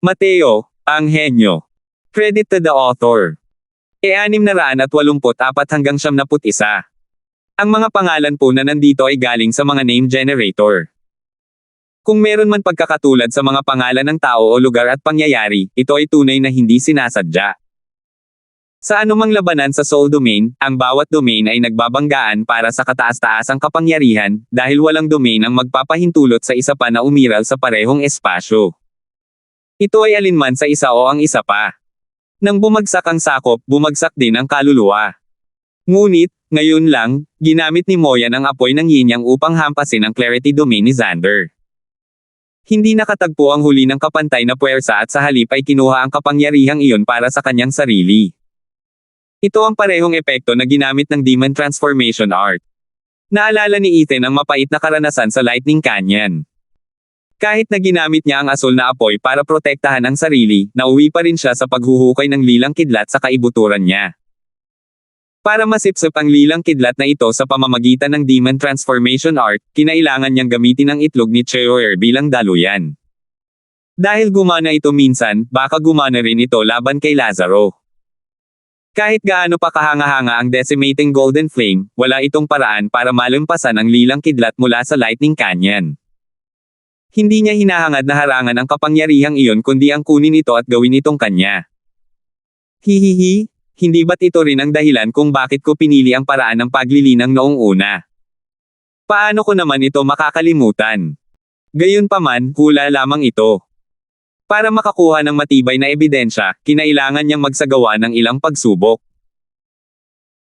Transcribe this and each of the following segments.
Mateo, ang henyo. Credit to the author. 684 hanggang 71. Ang mga pangalan po na nandito ay galing sa mga name generator. Kung meron man pagkakatulad sa mga pangalan ng tao o lugar at pangyayari, ito ay tunay na hindi sinasadya. Sa anumang labanan sa soul domain, ang bawat domain ay nagbabanggaan para sa kataas-taasang kapangyarihan, dahil walang domain ang magpapahintulot sa isa pa na umiral sa parehong espasyo. Ito ay alinman sa isa o ang isa pa. Nang bumagsak ang sakop, bumagsak din ang kaluluwa. Ngunit, ngayon lang, ginamit ni Moyan ang apoy ng yin-yang upang hampasin ang clarity domain ni Xander. Hindi nakatagpo ang huli ng kapantay na puwersa at sa halip ay kinuha ang kapangyarihang iyon para sa kanyang sarili. Ito ang parehong epekto na ginamit ng Demon Transformation Art. Naalala ni Ethan ang mapait na karanasan sa Lightning Canyon. Kahit na ginamit niya ang asul na apoy para protektahan ang sarili, nauwi pa rin siya sa paghuhukay ng lilang kidlat sa kaibuturan niya. Para masipsip ang lilang kidlat na ito sa pamamagitan ng Demon Transformation Art, kinailangan niyang gamitin ang itlog ni Cheoer bilang daluyan. Dahil gumana ito minsan, baka gumana rin ito laban kay Lazaro. Kahit gaano pa kahanga-hanga ang decimating golden flame, wala itong paraan para malampasan ang lilang kidlat mula sa Lightning Canyon. Hindi niya hinahangad na harangan ang kapangyarihang iyon kundi ang kunin ito at gawin itong kanya. Hihihi, hindi ba't ito rin ang dahilan kung bakit ko pinili ang paraan ng paglilinang noong una? Paano ko naman ito makakalimutan? Gayunpaman, hula lamang ito. Para makakuha ng matibay na ebidensya, kinailangan niyang magsagawa ng ilang pagsubok.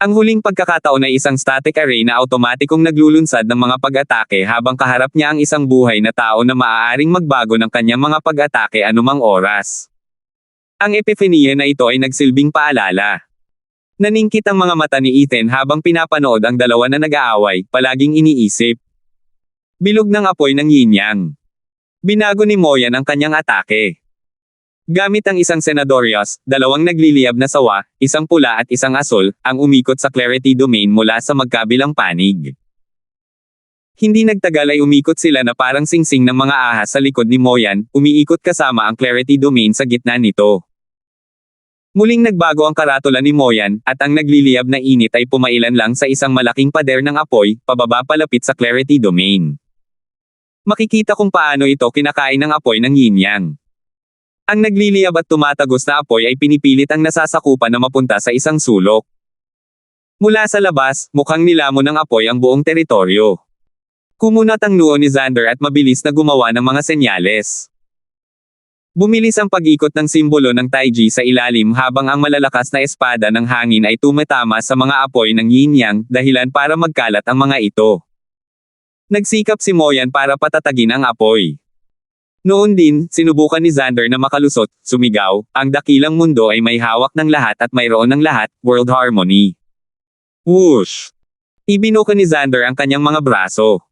Ang huling pagkakataon ay isang static array na automatikong naglulunsad ng mga pag-atake habang kaharap niya ang isang buhay na tao na maaaring magbago ng kanyang mga pag-atake anumang oras. Ang epiphania na ito ay nagsilbing paalala. Naningkit ang mga mata ni Ethan habang pinapanood ang dalawa na nag-aaway, palaging iniisip. Bilog ng apoy ng yin-yang. Binago ni Moyan ang kanyang atake. Gamit ang isang Senadorius, dalawang nagliliyab na sawa, isang pula at isang asul, ang umikot sa clarity domain mula sa magkabilang panig. Hindi nagtagal ay umikot sila na parang singsing ng mga ahas sa likod ni Moyan, umiikot kasama ang clarity domain sa gitna nito. Muling nagbago ang karatula ni Moyan, at ang nagliliyab na init ay pumailan lang sa isang malaking pader ng apoy, pababa palapit sa clarity domain. Makikita kung paano ito kinakain ng apoy ng yin-yang. Ang nagliliyab at tumatagos na apoy ay pinipilit ang nasasakupan na mapunta sa isang sulok. Mula sa labas, mukhang nilamon ng apoy ang buong teritoryo. Kumunat ang noo ni Xander at mabilis na gumawa ng mga senyales. Bumilis ang pag-ikot ng simbolo ng Taiji sa ilalim habang ang malalakas na espada ng hangin ay tumatama sa mga apoy ng yin-yang, dahilan para magkalat ang mga ito. Nagsikap si Moyan para patatagin ang apoy. Noon din, sinubukan ni Xander na makalusot, sumigaw, ang dakilang mundo ay may hawak ng lahat at mayroon ng lahat, world harmony. Whoosh! Ibinuka ni Xander ang kanyang mga braso.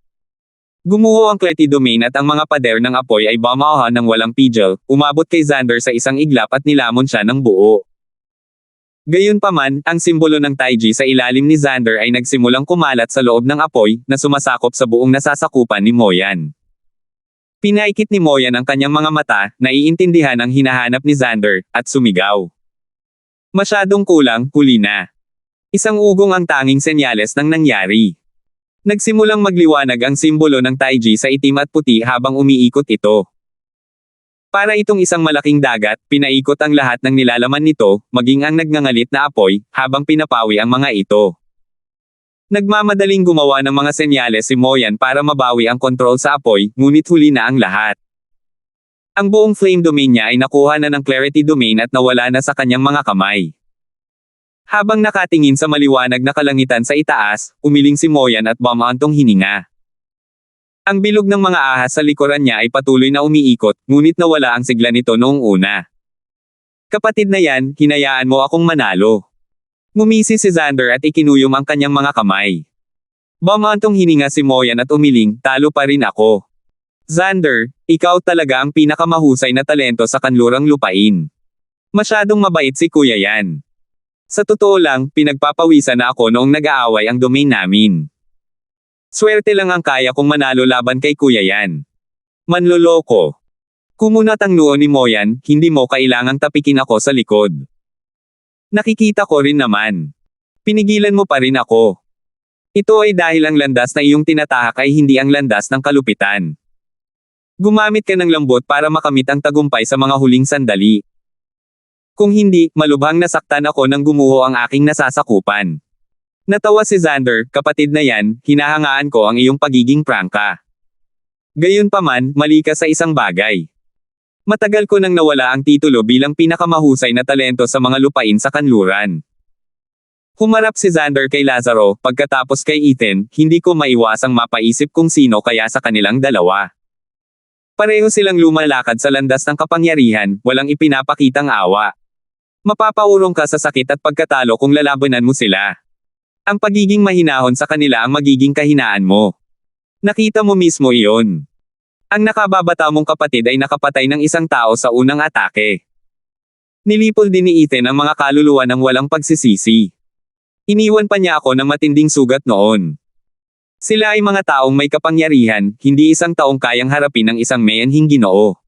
Gumuho ang clarity domain at ang mga pader ng apoy ay bumaha ng walang pigil, umabot kay Xander sa isang iglap at nilamon siya ng buo. Gayunpaman, ang simbolo ng Taiji sa ilalim ni Xander ay nagsimulang kumalat sa loob ng apoy, na sumasakop sa buong nasasakupan ni Moyan. Pinaikit ni Moyan ang kanyang mga mata, naiintindihan ang hinahanap ni Xander, at sumigaw. Masyadong kulang, huli na. Isang ugong ang tanging senyales ng nangyari. Nagsimulang magliwanag ang simbolo ng Taiji sa itim at puti habang umiikot ito. Para itong isang malaking dagat, pinaikot ang lahat ng nilalaman nito, maging ang nagngangalit na apoy, habang pinapawi ang mga ito. Nagmamadaling gumawa ng mga senyales si Moyan para mabawi ang kontrol sa apoy, ngunit huli na ang lahat. Ang buong flame domain niya ay nakuha na ng clarity domain at nawala na sa kanyang mga kamay. Habang nakatingin sa maliwanag na kalangitan sa itaas, umiling si Moyan at bumantong hininga. Ang bilog ng mga ahas sa likuran niya ay patuloy na umiikot, ngunit nawala ang sigla nito noong una. Kapatid na yan, hinayaan mo akong manalo. Ngumisi si Xander at ikinuyom ang kanyang mga kamay. Bumantong hininga si Moyan at umiling, talo pa rin ako. Xander, ikaw talaga ang pinakamahusay na talento sa kanlurang lupain. Masyadong mabait si kuya yan. Sa totoo lang, pinagpapawisan na ako noong nag-aaway ang domain namin. Swerte lang ang kaya kong manalo laban kay kuya yan. Manloloko. Kumunat ang noo ni Moyan, hindi mo kailangang tapikin ako sa likod. Nakikita ko rin naman. Pinigilan mo pa rin ako. Ito ay dahil ang landas na iyong tinatahak ay hindi ang landas ng kalupitan. Gumamit ka ng lambot para makamit ang tagumpay sa mga huling sandali. Kung hindi, malubhang nasaktan ako nang gumuho ang aking nasasakupan. Natawa si Xander, kapatid na yan, hinahangaan ko ang iyong pagiging prangka. Gayunpaman, mali ka sa isang bagay. Matagal ko nang nawala ang titulo bilang pinakamahusay na talento sa mga lupain sa kanluran. Humarap si Xander kay Lazaro, pagkatapos kay Ethan, hindi ko maiwasang mapaisip kung sino kaya sa kanilang dalawa. Pareho silang lumalakad sa landas ng kapangyarihan, walang ipinapakitang awa. Mapapaurong ka sa sakit at pagkatalo kung lalabanan mo sila. Ang pagiging mahinahon sa kanila ang magiging kahinaan mo. Nakita mo mismo iyon. Ang nakababata mong kapatid ay nakapatay ng isang tao sa unang atake. Nilipol din ni Ethan ang mga kaluluwa ng walang pagsisisi. Iniwan pa niya ako ng matinding sugat noon. Sila ay mga taong may kapangyarihan, hindi isang taong kayang harapin ng isang mayanhing Ginoo.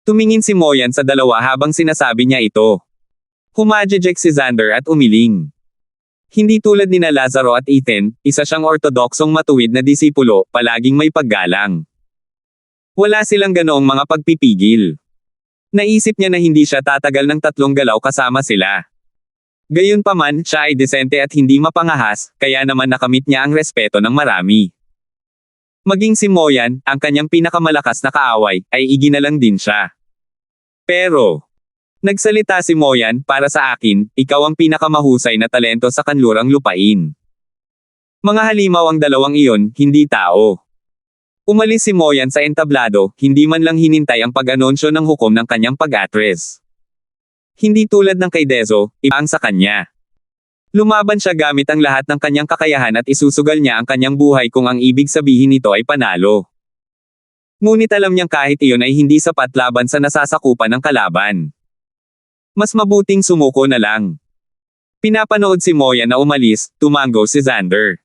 Tumingin si Moyan sa dalawa habang sinasabi niya ito. Humajejek si Xander at umiling. Hindi tulad nina Lazaro at Ethan, isa siyang ortodoksong matuwid na disipulo, palaging may paggalang. Wala silang ganoong mga pagpipigil. Naisip niya na hindi siya tatagal ng 3 galaw kasama sila. Gayunpaman, siya ay desente at hindi mapangahas, kaya naman nakamit niya ang respeto ng marami. Maging si Moyan, ang kanyang pinakamalakas na kaaway, ay iginalang din siya. Pero, nagsalita si Moyan, para sa akin, ikaw ang pinakamahusay na talento sa kanlurang lupain. Mga halimaw ang dalawang iyon, hindi tao. Umalis si Moyan sa entablado, hindi man lang hinintay ang pag-anunsyo ng hukom ng kanyang pag-atres. Hindi tulad ng kay Dezo, iba ang sa kanya. Lumaban siya gamit ang lahat ng kanyang kakayahan at isusugal niya ang kanyang buhay kung ang ibig sabihin nito ay panalo. Ngunit alam niyang kahit iyon ay hindi sapat laban sa nasasakupan ng kalaban. Mas mabuting sumuko na lang. Pinapanood si Moyan na umalis, tumango si Xander.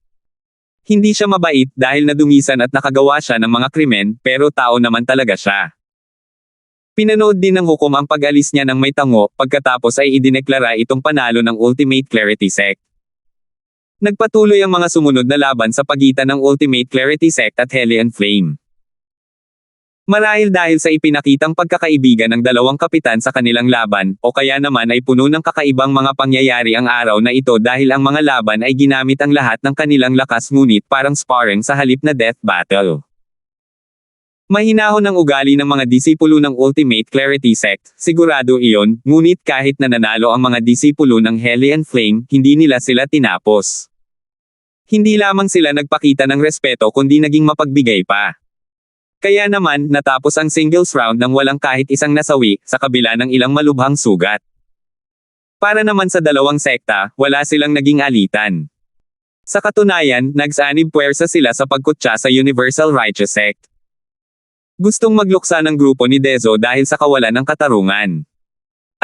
Hindi siya mabait dahil nadungisan at nakagawa siya ng mga krimen, pero tao naman talaga siya. Pinanood din ng hukom ang pag-alis niya ng may tango, pagkatapos ay idineklara itong panalo ng Ultimate Clarity Sect. Nagpatuloy ang mga sumunod na laban sa pagitan ng Ultimate Clarity Sect at Hellion Flame. Marahil dahil sa ipinakitang pagkakaibigan ng dalawang kapitan sa kanilang laban, o kaya naman ay puno ng kakaibang mga pangyayari ang araw na ito dahil ang mga laban ay ginamit ang lahat ng kanilang lakas ngunit parang sparring sa halip na death battle. Mahinahon ang ugali ng mga disipulo ng Ultimate Clarity Sect, sigurado iyon, ngunit kahit na nanalo ang mga disipulo ng Hellion Flame, hindi nila sila tinapos. Hindi lamang sila nagpakita ng respeto kundi naging mapagbigay pa. Kaya naman, natapos ang singles round nang walang kahit isang nasawi, sa kabila ng ilang malubhang sugat. Para naman sa dalawang sekta, wala silang naging alitan. Sa katunayan, nagsanib puwersa sila sa pagkutsa sa Universal Righteous Sect. Gustong magluksa ng grupo ni Dezo dahil sa kawalan ng katarungan.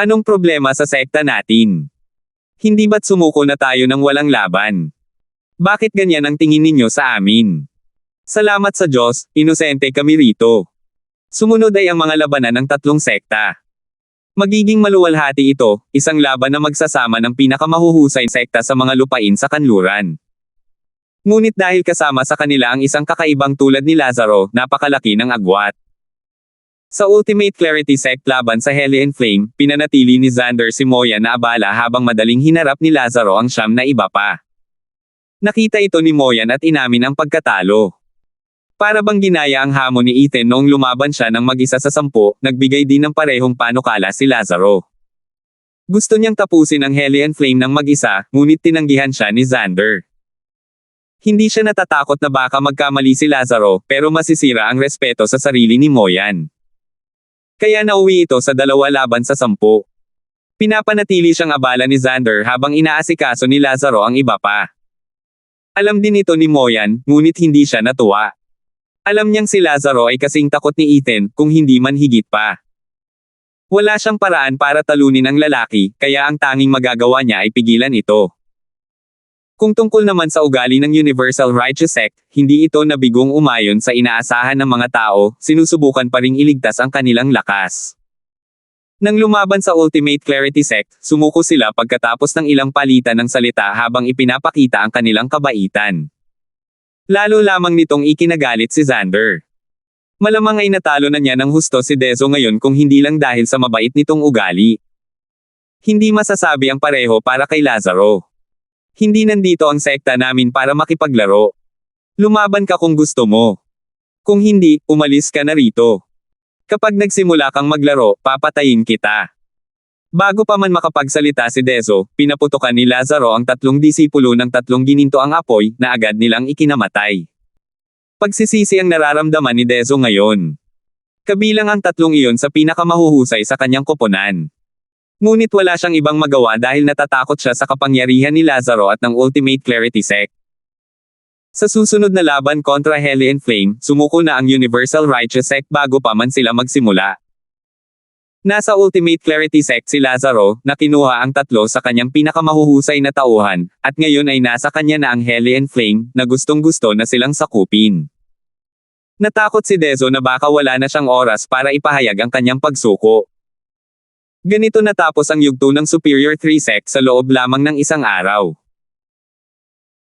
Anong problema sa sekta natin? Hindi ba't sumuko na tayo ng walang laban? Bakit ganyan ang tingin ninyo sa amin? Salamat sa Diyos, inosente kami rito. Sumunod ay ang mga labanan ng 3 sekta. Magiging maluwalhati ito, isang laban na magsasama ng pinakamahuhusay sekta sa mga lupain sa kanluran. Ngunit dahil kasama sa kanila ang isang kakaibang tulad ni Lazaro, napakalaki ng agwat. Sa Ultimate Clarity Sect laban sa Hellion Flame, pinanatili ni Xander si Moyan na abala habang madaling hinarap ni Lazaro ang siyam na iba pa. Nakita ito ni Moyan at inamin ang pagkatalo. Para bang ginaya ang hamon ni Ethan noong lumaban siya ng mag-isa sa 10, nagbigay din ng parehong panukala si Lazaro. Gusto niyang tapusin ang Hellion Flame ng mag-isa, ngunit tinanggihan siya ni Xander. Hindi siya natatakot na baka magkamali si Lazaro, pero masisira ang respeto sa sarili ni Moyan. Kaya nauwi ito sa 2 laban sa 10. Pinapanatili siyang abala ni Xander habang inaasikaso ni Lazaro ang iba pa. Alam din ito ni Moyan, ngunit hindi siya natuwa. Alam niyang si Lazaro ay kasing takot ni Ethan, kung hindi man higit pa. Wala siyang paraan para talunin ang lalaki, kaya ang tanging magagawa niya ay pigilan ito. Kung tungkol naman sa ugali ng Universal Righteous Sect, hindi ito nabigong umayon sa inaasahan ng mga tao, sinusubukan pa ring iligtas ang kanilang lakas. Nang lumaban sa Ultimate Clarity Sect, sumuko sila pagkatapos ng ilang palitan ng salita habang ipinapakita ang kanilang kabaitan. Lalo lamang nitong ikinagalit si Xander. Malamang ay natalo na niya ng husto si Dezo ngayon kung hindi lang dahil sa mabait nitong ugali. Hindi masasabi ang pareho para kay Lazaro. Hindi nandito ang sekta namin para makipaglaro. Lumaban ka kung gusto mo. Kung hindi, umalis ka na rito. Kapag nagsimula kang maglaro, papatayin kita. Bago pa man makapagsalita si Dezo, pinaputokan ni Lazaro ang tatlong disipulo ng tatlong gininto ang apoy, na agad nilang ikinamatay. Pagsisisi ang nararamdaman ni Dezo ngayon. Kabilang ang tatlong iyon sa pinakamahuhusay sa kanyang koponan. Ngunit wala siyang ibang magawa dahil natatakot siya sa kapangyarihan ni Lazaro at ng Ultimate Clarity Sect. Sa susunod na laban kontra Heli and Flame, sumuko na ang Universal Righteous Sect bago pa man sila magsimula. Nasa Ultimate Clarity Sect si Lazaro, na kinuha ang tatlo sa kanyang pinakamahuhusay na tauhan, at ngayon ay nasa kanya na ang Heli and Flame, na gustong-gusto na silang sakupin. Natakot si Dezo na baka wala na siyang oras para ipahayag ang kanyang pagsuko. Ganito natapos ang yugto ng Superior 3 Sect sa loob lamang ng isang araw.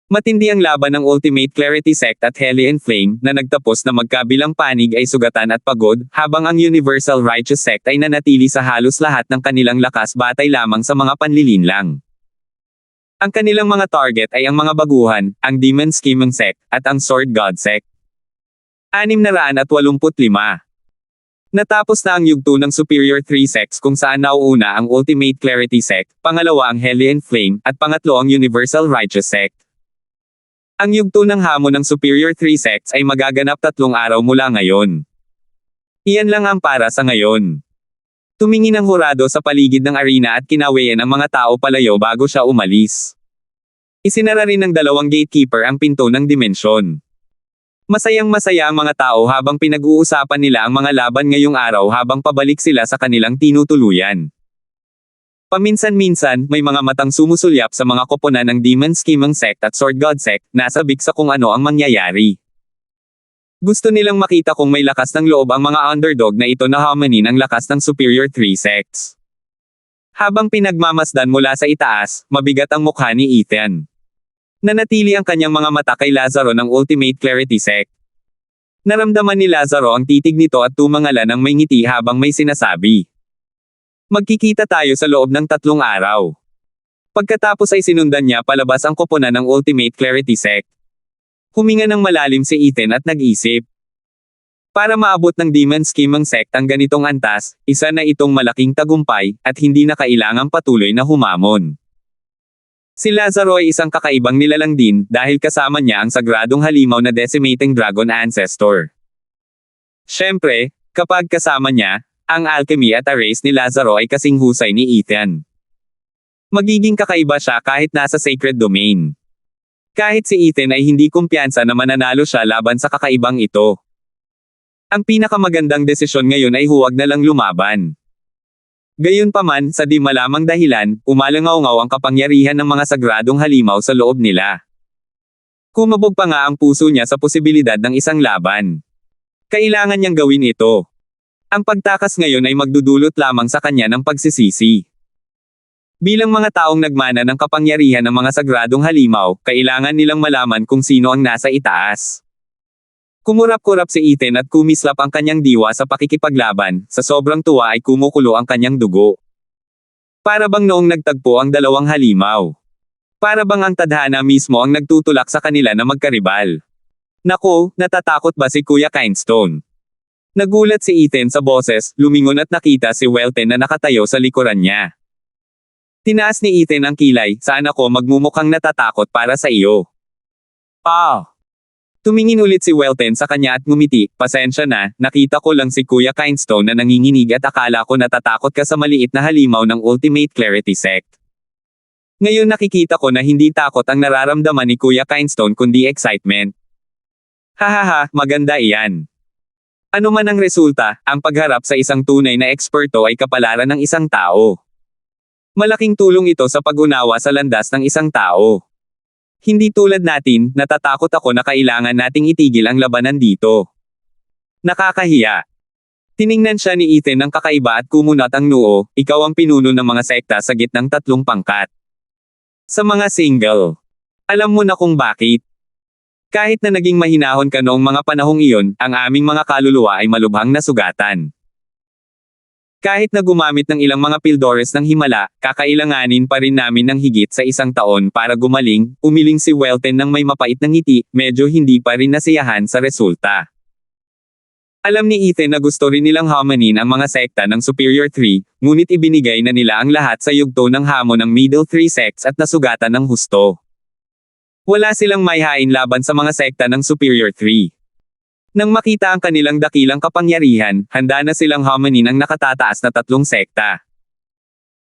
Matindi ang laban ng Ultimate Clarity Sect at Heli and Flame, na nagtapos na magkabilang panig ay sugatan at pagod, habang ang Universal Righteous Sect ay nanatili sa halos lahat ng kanilang lakas batay lamang sa mga panlilinlang. Ang kanilang mga target ay ang mga baguhan, ang Demon Scheming Sect, at ang Sword God Sect. 685. Natapos na ang yugto ng Superior 3 Sects kung saan nauuna ang Ultimate Clarity Sect, pangalawa ang Heli and Flame, at pangatlo ang Universal Righteous Sect. Ang yugto ng hamon ng Superior 3 Sects ay magaganap 3 araw mula ngayon. Iyan lang ang para sa ngayon. Tumingin ang hurado sa paligid ng arena at kinawayan ang mga tao palayo bago siya umalis. Isinara rin ng 2 gatekeeper ang pinto ng dimensyon. Masayang-masaya ang mga tao habang pinag-uusapan nila ang mga laban ngayong araw habang pabalik sila sa kanilang tinutuluyan. Paminsan-minsan, may mga matang sumusulyap sa mga koponan ng Demon Scheming Sect at Sword God Sect, nasabik sa kung ano ang mangyayari. Gusto nilang makita kung may lakas ng loob ang mga underdog na ito na hamanin ang lakas ng Superior 3 Sects. Habang pinagmamasdan mula sa itaas, mabigat ang mukha ni Ethan. Nanatili ang kanyang mga mata kay Lazaro ng Ultimate Clarity Sect. Naramdaman ni Lazaro ang titig nito at tumangalan ng may ngiti habang may sinasabi. Magkikita tayo sa loob ng 3 araw. Pagkatapos ay sinundan niya palabas ang koponan ng Ultimate Clarity Sect. Huminga ng malalim si Ethan at nag-isip. Para maabot ng Demon Scheming Sect ang ganitong antas, isa na itong malaking tagumpay, at hindi na kailangang patuloy na humamon. Si Lazaro ay isang kakaibang nilalang din dahil kasama niya ang sagradong halimaw na Decimating Dragon Ancestor. Siyempre, kapag kasama niya, ang alchemy at arrays ni Lazaro ay kasing husay ni Ethan. Magiging kakaiba siya kahit nasa sacred domain. Kahit si Ethan ay hindi kumpiyansa na mananalo siya laban sa kakaibang ito. Ang pinakamagandang desisyon ngayon ay huwag na lang lumaban. Gayunpaman, sa di malamang dahilan, umalangaw-ngaw ang kapangyarihan ng mga sagradong halimaw sa loob nila. Kumabog pa nga ang puso niya sa posibilidad ng isang laban. Kailangan niyang gawin ito. Ang pagtakas ngayon ay magdudulot lamang sa kanya ng pagsisisi. Bilang mga taong nagmana ng kapangyarihan ng mga sagradong halimaw, kailangan nilang malaman kung sino ang nasa itaas. Kumurap-kurap si Ethan at kumislap ang kanyang diwa sa pakikipaglaban, sa sobrang tuwa ay kumukulo ang kanyang dugo. Para bang noong nagtagpo ang 2 halimaw. Para bang ang tadhana mismo ang nagtutulak sa kanila na magkaribal. Nako, natatakot ba si Kuya Kindstone? Nagulat si Ethan sa boses, lumingon at nakita si Welten na nakatayo sa likuran niya. Tinaas ni Ethan ang kilay, saan ako magmumukhang natatakot para sa iyo? Tumingin ulit si Welten sa kanya at ngumiti, pasensya na, nakita ko lang si Kuya Kindstone na nanginginig at akala ko natatakot ka sa maliit na halimaw ng Ultimate Clarity Sect. Ngayon nakikita ko na hindi takot ang nararamdaman ni Kuya Kindstone kundi excitement. Hahaha, maganda iyan. Ano man ang resulta, ang pagharap sa isang tunay na eksperto ay kapalaran ng isang tao. Malaking tulong ito sa pag-unawa sa landas ng isang tao. Hindi tulad natin, natatakot ako na kailangan nating itigil ang labanan dito. Nakakahiya. Tiningnan siya ni Ethan ng kakaiba at kumunat ang noo, ikaw ang pinuno ng mga sekta sa gitnang 3 pangkat. Sa mga single. Alam mo na kung bakit. Kahit na naging mahinahon ka noong mga panahong iyon, ang aming mga kaluluwa ay malubhang nasugatan. Kahit na gumamit ng ilang mga pildores ng himala, kakailanganin pa rin namin ng higit sa 1 taon para gumaling, umiling si Welten ng may mapait na ngiti, medyo hindi pa rin nasiyahan sa resulta. Alam ni Ethan na gusto rin nilang hamanin ang mga sekta ng Superior 3, ngunit ibinigay na nila ang lahat sa yugto ng hamon ng Middle 3 sects at nasugatan ng husto. Wala silang maihain laban sa mga sekta ng Superior 3. Nang makita ang kanilang dakilang kapangyarihan, handa na silang hamanin ang nakatataas na 3 sekta.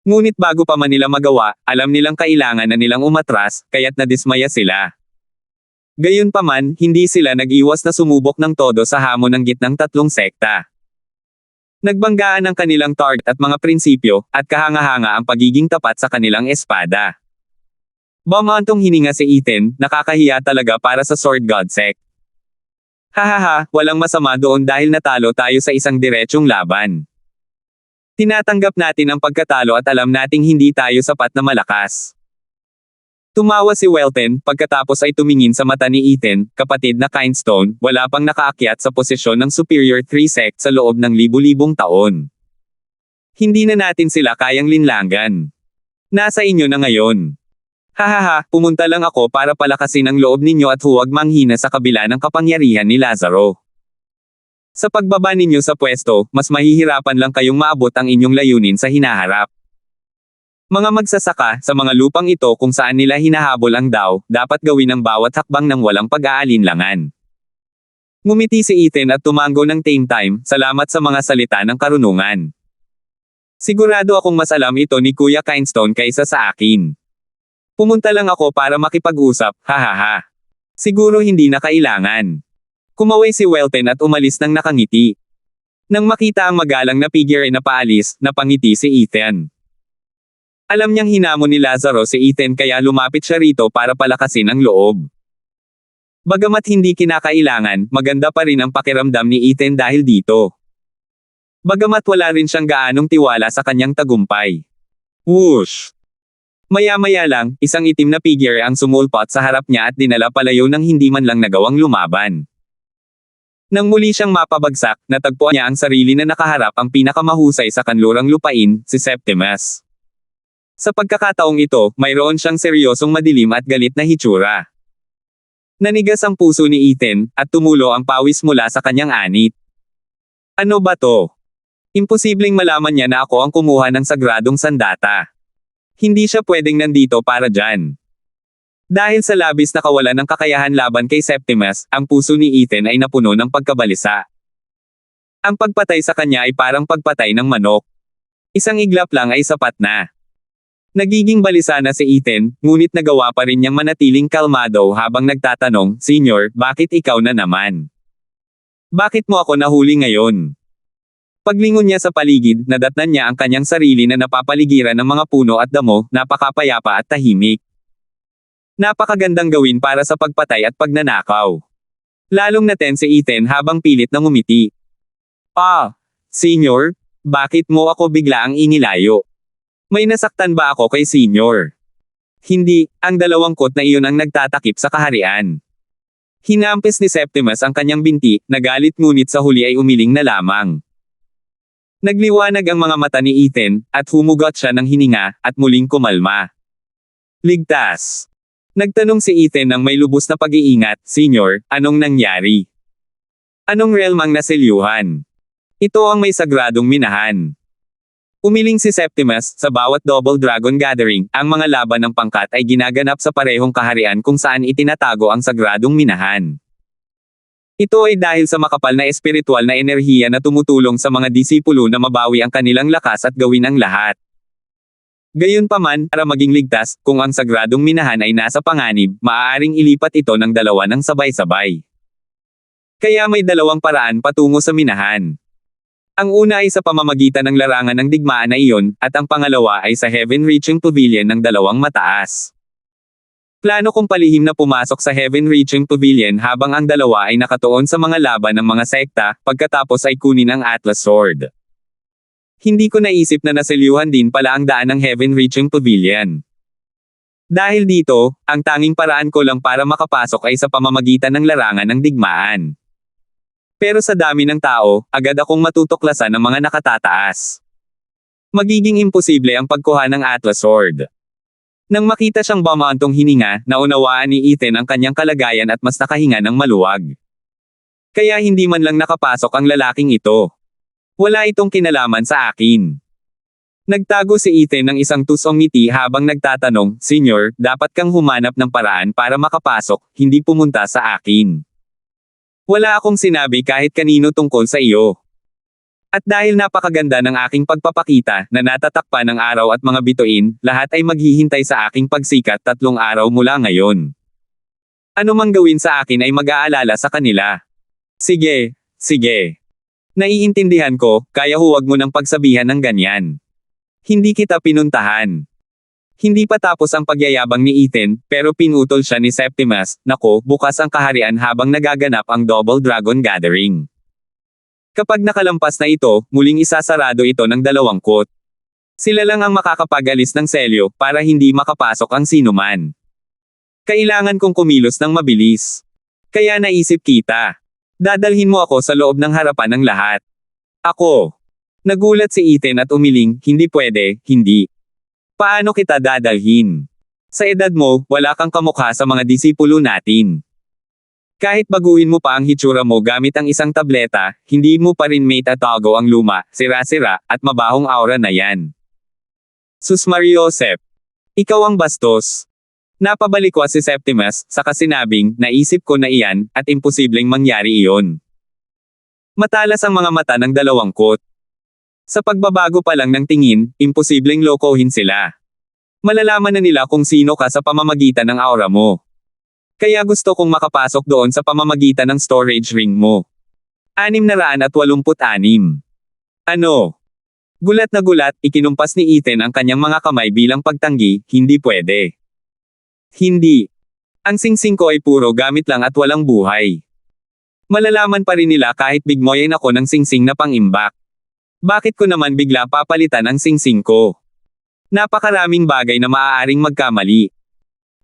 Ngunit bago pa man nila magawa, alam nilang kailangan na nilang umatras, kaya't nadismaya sila. Gayunpaman, hindi sila nag-iwas na sumubok ng todo sa hamon ng gitnang 3 sekta. Nagbanggaan ang kanilang target at mga prinsipyo, at kahanga-hanga ang pagiging tapat sa kanilang espada. Bumantong hininga si Ethan, nakakahiya talaga para sa Sword God sect. Hahaha, walang masama doon dahil natalo tayo sa isang diretsong laban. Tinatanggap natin ang pagkatalo at alam nating hindi tayo sapat na malakas. Tumawa si Welten, pagkatapos ay tumingin sa mata ni Ethan, kapatid na Kindstone, wala pang nakaakyat sa posisyon ng Superior 3 sect sa loob ng libu-libong taon. Hindi na natin sila kayang linlangan. Nasa inyo na ngayon. Hahaha, pumunta lang ako para palakasin ang loob ninyo at huwag manghina sa kabila ng kapangyarihan ni Lazaro. Sa pagbaba ninyo sa pwesto, mas mahihirapan lang kayong maabot ang inyong layunin sa hinaharap. Mga magsasaka, sa mga lupang ito kung saan nila hinahabol ang Dao, dapat gawin ang bawat hakbang ng walang pag-aalinlangan. Ngumiti si Ethan at tumango ng tame time, salamat sa mga salita ng karunungan. Sigurado akong mas alam ito ni Kuya Kindstone kaysa sa akin. Pumunta lang ako para makipag-usap, hahaha. Siguro hindi na kailangan. Kumaway si Welten at umalis ng nakangiti. Nang makita ang magalang na figure ay napaalis, napangiti si Ethan. Alam niyang hinamon ni Lazaro si Ethan kaya lumapit siya rito para palakasin ang loob. Bagamat hindi kinakailangan, maganda pa rin ang pakiramdam ni Ethan dahil dito. Bagamat wala rin siyang gaanong tiwala sa kanyang tagumpay. Whoosh! Maya-maya lang, isang itim na figure ang sumulpot sa harap niya at dinala palayo ng hindi man lang nagawang lumaban. Nang muli siyang mapabagsak, natagpuan niya ang sarili na nakaharap ang pinakamahusay sa kanlurang lupain, si Septimus. Sa pagkakataong ito, mayroon siyang seryosong madilim at galit na hitsura. Nanigas ang puso ni Ethan, at tumulo ang pawis mula sa kanyang anit. Ano ba to? Imposibleng malaman niya na ako ang kumuha ng sagradong sandata. Hindi siya pwedeng nandito para dyan. Dahil sa labis na kawalan ng kakayahan laban kay Septimus, ang puso ni Ethan ay napuno ng pagkabalisa. Ang pagpatay sa kanya ay parang pagpatay ng manok. Isang iglap lang ay sapat na. Nagiging balisa na si Ethan, ngunit nagawa pa rin niyang manatiling kalmado habang nagtatanong, Senyor, bakit ikaw na naman? Bakit mo ako nahuli ngayon? Paglingon niya sa paligid, nadatnan niya ang kanyang sarili na napapaligiran ng mga puno at damo, napakapayapa at tahimik. Napakagandang gawin para sa pagpatay at pagnanakaw. Lalong natense si Ethan habang pilit na ngumiti. Senyor, bakit mo ako bigla ang inilayo? May nasaktan ba ako kay Senyor? Hindi, ang 2 kot na iyon ang nagtatakip sa kaharian. Hinampis ni Septimus ang kanyang binti, nagalit ngunit sa huli ay umiling na lamang. Nagliwanag ang mga mata ni Ethan, at humugot siya ng hininga, at muling kumalma. Ligtas. Nagtanong si Ethan ng may lubos na pag-iingat, Senyor, anong nangyari? Anong realm ang naselyuhan? Ito ang may sagradong minahan. Umiling si Septimus, sa bawat Double Dragon Gathering, ang mga laban ng pangkat ay ginaganap sa parehong kaharian kung saan itinatago ang sagradong minahan. Ito ay dahil sa makapal na espiritual na enerhiya na tumutulong sa mga disipulo na mabawi ang kanilang lakas at gawin ang lahat. Gayunpaman, para maging ligtas, kung ang sagradong minahan ay nasa panganib, maaaring ilipat ito ng 2 ng sabay-sabay. Kaya may 2 paraan patungo sa minahan. Ang una ay sa pamamagitan ng larangan ng digmaan na iyon, at ang pangalawa ay sa heaven-reaching pavilion ng 2 mataas. Plano kong palihim na pumasok sa Heaven-Reaching Pavilion habang ang dalawa ay nakatuon sa mga laban ng mga sekta, pagkatapos ay kunin ang Atlas Sword. Hindi ko naisip na naselyuhan din pala ang daan ng Heaven-Reaching Pavilion. Dahil dito, ang tanging paraan ko lang para makapasok ay sa pamamagitan ng larangan ng digmaan. Pero sa dami ng tao, agad akong matutuklasan ng mga nakatataas. Magiging imposible ang pagkuha ng Atlas Sword. Nang makita siyang bumantong hininga, naunawaan ni Ethan ang kanyang kalagayan at mas nakahinga ng maluwag. Kaya hindi man lang nakapasok ang lalaking ito. Wala itong kinalaman sa akin. Nagtago si Ethan ng isang tusong ngiti habang nagtatanong, "Senyor, dapat kang humanap ng paraan para makapasok, hindi pumunta sa akin. Wala akong sinabi kahit kanino tungkol sa iyo. At dahil napakaganda ng aking pagpapakita na natatakpan ng araw at mga bituin, lahat ay maghihintay sa aking pagsikat 3 araw mula ngayon. Ano mang gawin sa akin ay mag-aalala sa kanila." "Sige, sige. Naiintindihan ko, kaya huwag mo nang pagsabihan ng ganyan. Hindi kita pinuntahan." Hindi pa tapos ang pagyayabang ni Ethan, pero pinutol siya ni Septimus. Nako, bukas ang kaharian habang nagaganap ang Double Dragon Gathering. Kapag nakalampas na ito, muling isasarado ito ng 2 kot. Sila lang ang makakapag-alis ng selyo para hindi makapasok ang sinuman. Kailangan kong kumilos ng mabilis. Kaya naisip kita. Dadalhin mo ako sa loob ng harapan ng lahat. Ako. Nagulat si Ethan at umiling, "Hindi pwede, hindi. Paano kita dadalhin? Sa edad mo, wala kang kamukha sa mga disipulo natin. Kahit baguhin mo pa ang hitsura mo gamit ang isang tableta, hindi mo pa rin maitatago ang luma, sira-sira, at mabahong aura na yan. Sus Mariosep. Ikaw ang bastos." Napabalikwa si Septimus, saka sinabing, "Naisip ko na iyan, at imposibleng mangyari iyon." Matalas ang mga mata ng 2 kot. Sa pagbabago pa lang ng tingin, imposibleng lokohin sila. Malalaman na nila kung sino ka sa pamamagitan ng aura mo. Kaya gusto kong makapasok doon sa pamamagitan ng storage ring mo. 686. Ano? Gulat na gulat, ikinumpas ni Ethan ang kanyang mga kamay bilang pagtanggi, "Hindi pwede. Hindi. Ang singsing ko ay puro gamit lang at walang buhay. Malalaman pa rin nila kahit bigmoyin ako ng singsing na pangimbak. Bakit ko naman bigla papalitan ang singsing ko? Napakaraming bagay na maaaring magkamali."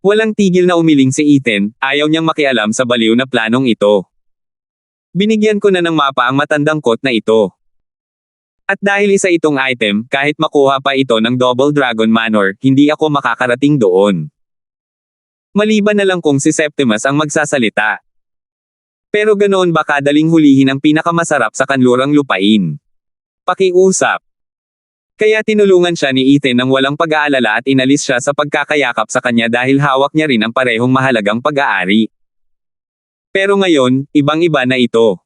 Walang tigil na umiling si Ethan, ayaw niyang makialam sa baliw na planong ito. Binigyan ko na ng mapa ang matandang kot na ito. At dahil isa itong item, kahit makuha pa ito ng Double Dragon Manor, hindi ako makakarating doon. Maliban na lang kung si Septimus ang magsasalita. Pero ganoon ba kadaling hulihin ang pinakamasarap sa kanlurang lupain? Pakiusap. Kaya tinulungan siya ni Ethan ng walang pag-aalala at inalis siya sa pagkakayakap sa kanya dahil hawak niya rin ang parehong mahalagang pag-aari. Pero ngayon, ibang-iba na ito.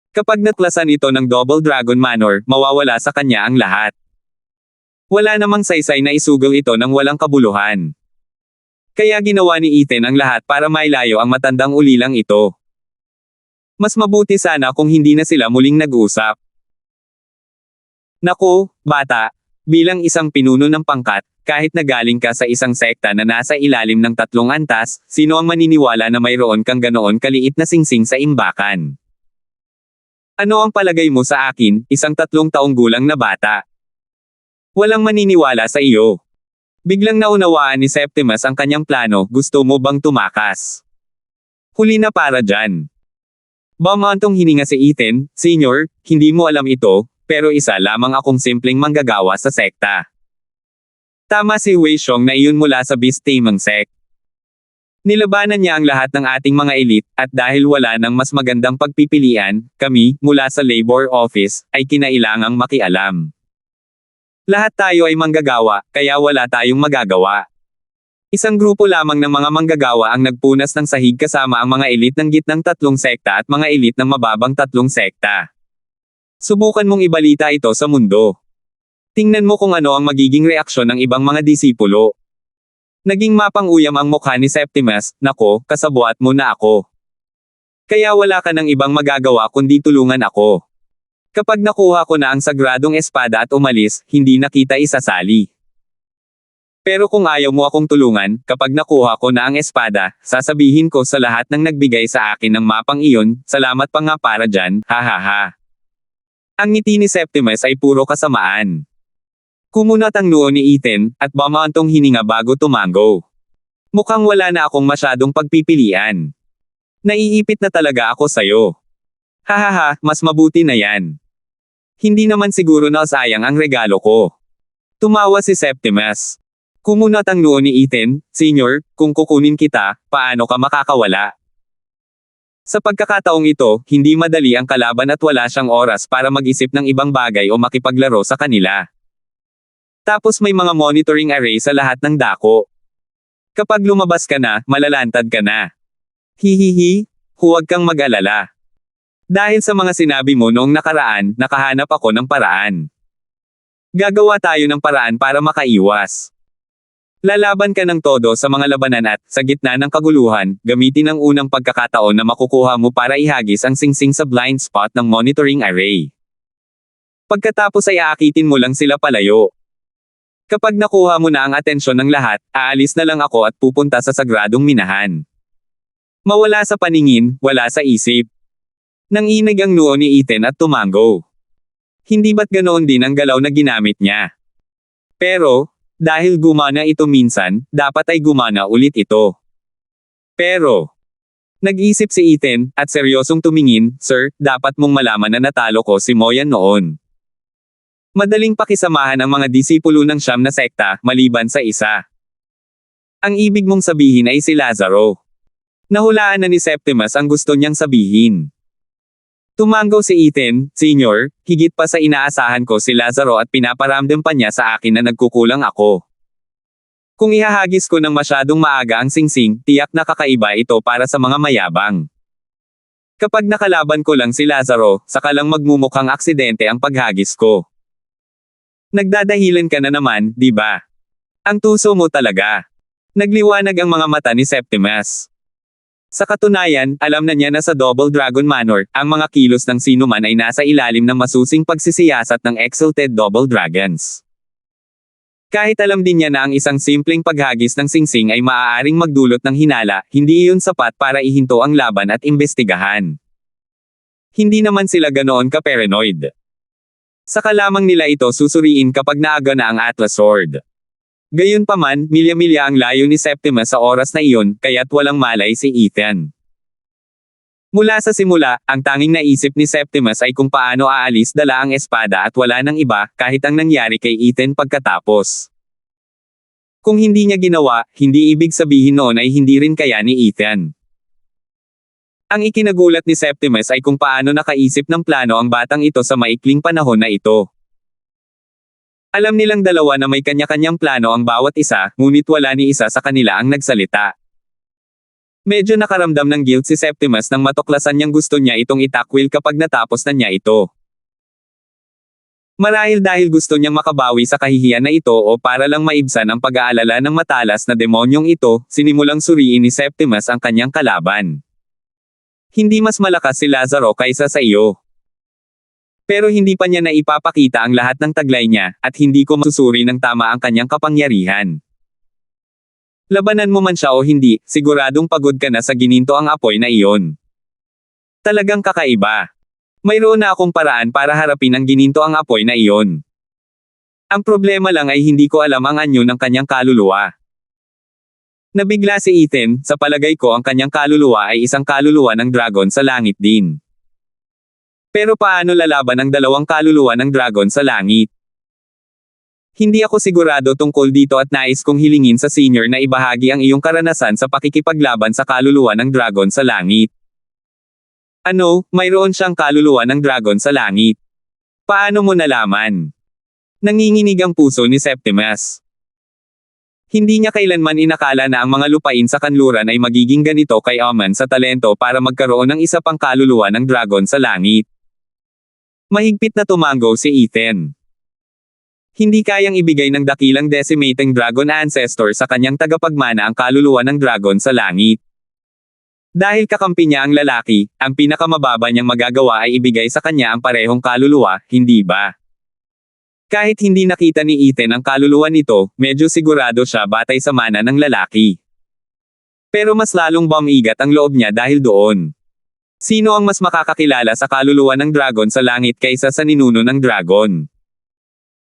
Kapag natlasan ito ng Double Dragon Manor, mawawala sa kanya ang lahat. Wala namang saysay na isugol ito ng walang kabuluhan. Kaya ginawa ni Ethan ang lahat para mailayo ang matandang ulilang ito. Mas mabuti sana kung hindi na sila muling nag-usap. Naku, bata, bilang isang pinuno ng pangkat, kahit nagaling ka sa isang sekta na nasa ilalim ng 3 antas, sino ang maniniwala na mayroon kang ganoon kaliit na singsing sa imbakan? Ano ang palagay mo sa akin, isang 3 taong gulang na bata? Walang maniniwala sa iyo. Biglang naunawaan ni Septimus ang kanyang plano, "Gusto mo bang tumakas? Huli na para dyan." Bumantong hininga si Ethan, "Senyor, hindi mo alam ito, pero isa lamang akong simpleng manggagawa sa sekta." Tama si Wei Xiong na iyon mula sa Beast Taming Sect. Nilabanan niya ang lahat ng ating mga elite, at dahil wala nang mas magandang pagpipilian, kami, mula sa Labor Office, ay kinailangang makialam. Lahat tayo ay manggagawa, kaya wala tayong magagawa. Isang grupo lamang ng mga manggagawa ang nagpunas ng sahig kasama ang mga elite ng gitnang 3 sekta at mga elite ng mababang 3 sekta. Subukan mong ibalita ito sa mundo. Tingnan mo kung ano ang magiging reaksyon ng ibang mga disipulo. Naging mapang-uyam ang mukha ni Septimus, "Nako, kasabwat mo na ako. Kaya wala ka ng ibang magagawa kundi tulungan ako. Kapag nakuha ko na ang sagradong espada at umalis, hindi na kita isasali." Pero kung ayaw mo akong tulungan, kapag nakuha ko na ang espada, sasabihin ko sa lahat ng nagbigay sa akin ng mapang iyon, salamat pa nga para dyan, hahaha. Ang ngiti ni Septimus ay puro kasamaan. Kumunat ang noo ni Ethan, at bumantong hininga bago tumango. Mukhang wala na akong masyadong pagpipilian. Naiipit na talaga ako sa'yo. Hahaha, mas mabuti na yan. Hindi naman siguro na sayang ang regalo ko. Tumawa si Septimus. Kumunat ang noo ni Ethan, Senior, kung kukunin kita, paano ka makakawala? Sa pagkakataong ito, hindi madali ang kalaban at wala siyang oras para mag-isip ng ibang bagay o makipaglaro sa kanila. Tapos may mga monitoring array sa lahat ng dako. Kapag lumabas ka na, malalantad ka na. Hihihi, huwag kang mag-alala. Dahil sa mga sinabi mo noong nakaraan, nakahanap ako ng paraan. Gagawa tayo ng paraan para makaiwas. Lalaban ka ng todo sa mga labanan at, sa gitna ng kaguluhan, gamitin ang unang pagkakataon na makukuha mo para ihagis ang singsing sa blind spot ng monitoring array. Pagkatapos ay aakitin mo lang sila palayo. Kapag nakuha mo na ang atensyon ng lahat, aalis na lang ako at pupunta sa sagradong minahan. Mawala sa paningin, wala sa isip. Nanginig ang noo ni Ethan at tumango. Hindi ba't ganoon din ang galaw na ginamit niya? Pero, dahil gumana ito minsan, dapat ay gumana ulit ito. Pero, nag-isip si Ethan, at seryosong tumingin, Sir, dapat mong malaman na natalo ko si Moyan noon. Madaling pakisamahan ang mga disipulo ng siyam na sekta, maliban sa isa. Ang ibig mong sabihin ay si Lazaro. Nahulaan na ni Septimus ang gusto niyang sabihin. Tumango si Ethan, Senior, higit pa sa inaasahan ko si Lazaro at pinaparamdam pa niya sa akin na nagkukulang ako. Kung ihahagis ko ng masyadong maaga ang singsing, tiyak na kakaiba ito para sa mga mayabang. Kapag nakalaban ko lang si Lazaro, saka lang magmumukhang aksidente ang paghagis ko. Nagdadahilan ka na naman, di ba? Ang tuso mo talaga. Nagliwanag ang mga mata ni Septimus. Sa katunayan, alam na niya na sa Double Dragon Manor, ang mga kilos ng sinuman ay nasa ilalim ng masusing pagsisiyasat ng Exalted Double Dragons. Kahit alam din niya na ang isang simpleng paghagis ng singsing ay maaaring magdulot ng hinala, hindi iyon sapat para ihinto ang laban at imbestigahan. Hindi naman sila ganoon ka-paranoid. Saka lamang nila ito susuriin kapag naaga na ang Atlas Sword. Gayunpaman, milya-milya ang layo ni Septimus sa oras na iyon, kaya't walang malay si Ethan. Mula sa simula, ang tanging naisip ni Septimus ay kung paano aalis dala ang espada at wala nang iba, kahit ang nangyari kay Ethan pagkatapos. Kung hindi niya ginawa, hindi ibig sabihin noon ay hindi rin kaya ni Ethan. Ang ikinagulat ni Septimus ay kung paano nakaisip ng plano ang batang ito sa maikling panahon na ito. Alam nilang dalawa na may kanya-kanyang plano ang bawat isa, ngunit wala ni isa sa kanila ang nagsalita. Medyo nakaramdam ng guilt si Septimus nang matuklasan niyang gusto niya itong itakwil kapag natapos na niya ito. Marahil dahil gusto niyang makabawi sa kahihiyan na ito o para lang maibsan ang pag-aalala ng matalas na demonyong ito, sinimulang suriin ni Septimus ang kanyang kalaban. Hindi mas malakas si Lazaro kaysa sa iyo. Pero hindi pa niya na ipapakita ang lahat ng taglay niya, at hindi ko masusuri ng tama ang kanyang kapangyarihan. Labanan mo man siya o hindi, siguradong pagod ka na sa gininto ang apoy na iyon. Talagang kakaiba. Mayroon na akong paraan para harapin ang gininto ang apoy na iyon. Ang problema lang ay hindi ko alam ang anyo ng kanyang kaluluwa. Nabigla si Ethan, sa palagay ko ang kanyang kaluluwa ay isang kaluluwa ng dragon sa langit din. Pero paano lalaban ang dalawang kaluluwa ng dragon sa langit? Hindi ako sigurado tungkol dito at nais kong hilingin sa senior na ibahagi ang iyong karanasan sa pakikipaglaban sa kaluluwa ng dragon sa langit. Ano, mayroon siyang kaluluwa ng dragon sa langit. Paano mo nalaman? Nanginginig ang puso ni Septimus. Hindi niya kailanman inakala na ang mga lupain sa kanluran ay magiging ganito kay Oman sa talento para magkaroon ng isa pang kaluluwa ng dragon sa langit. Mahigpit na tumango si Ethan. Hindi kayang ibigay ng dakilang decimating dragon ancestor sa kanyang tagapagmana ang kaluluwa ng dragon sa langit. Dahil kakampi niya ang lalaki, ang pinakamababa niyang magagawa ay ibigay sa kanya ang parehong kaluluwa, hindi ba? Kahit hindi nakita ni Ethan ang kaluluwa nito, medyo sigurado siya batay sa mana ng lalaki. Pero mas lalong bumigat ang loob niya dahil doon. Sino ang mas makakakilala sa kaluluwa ng dragon sa langit kaysa sa ninuno ng dragon?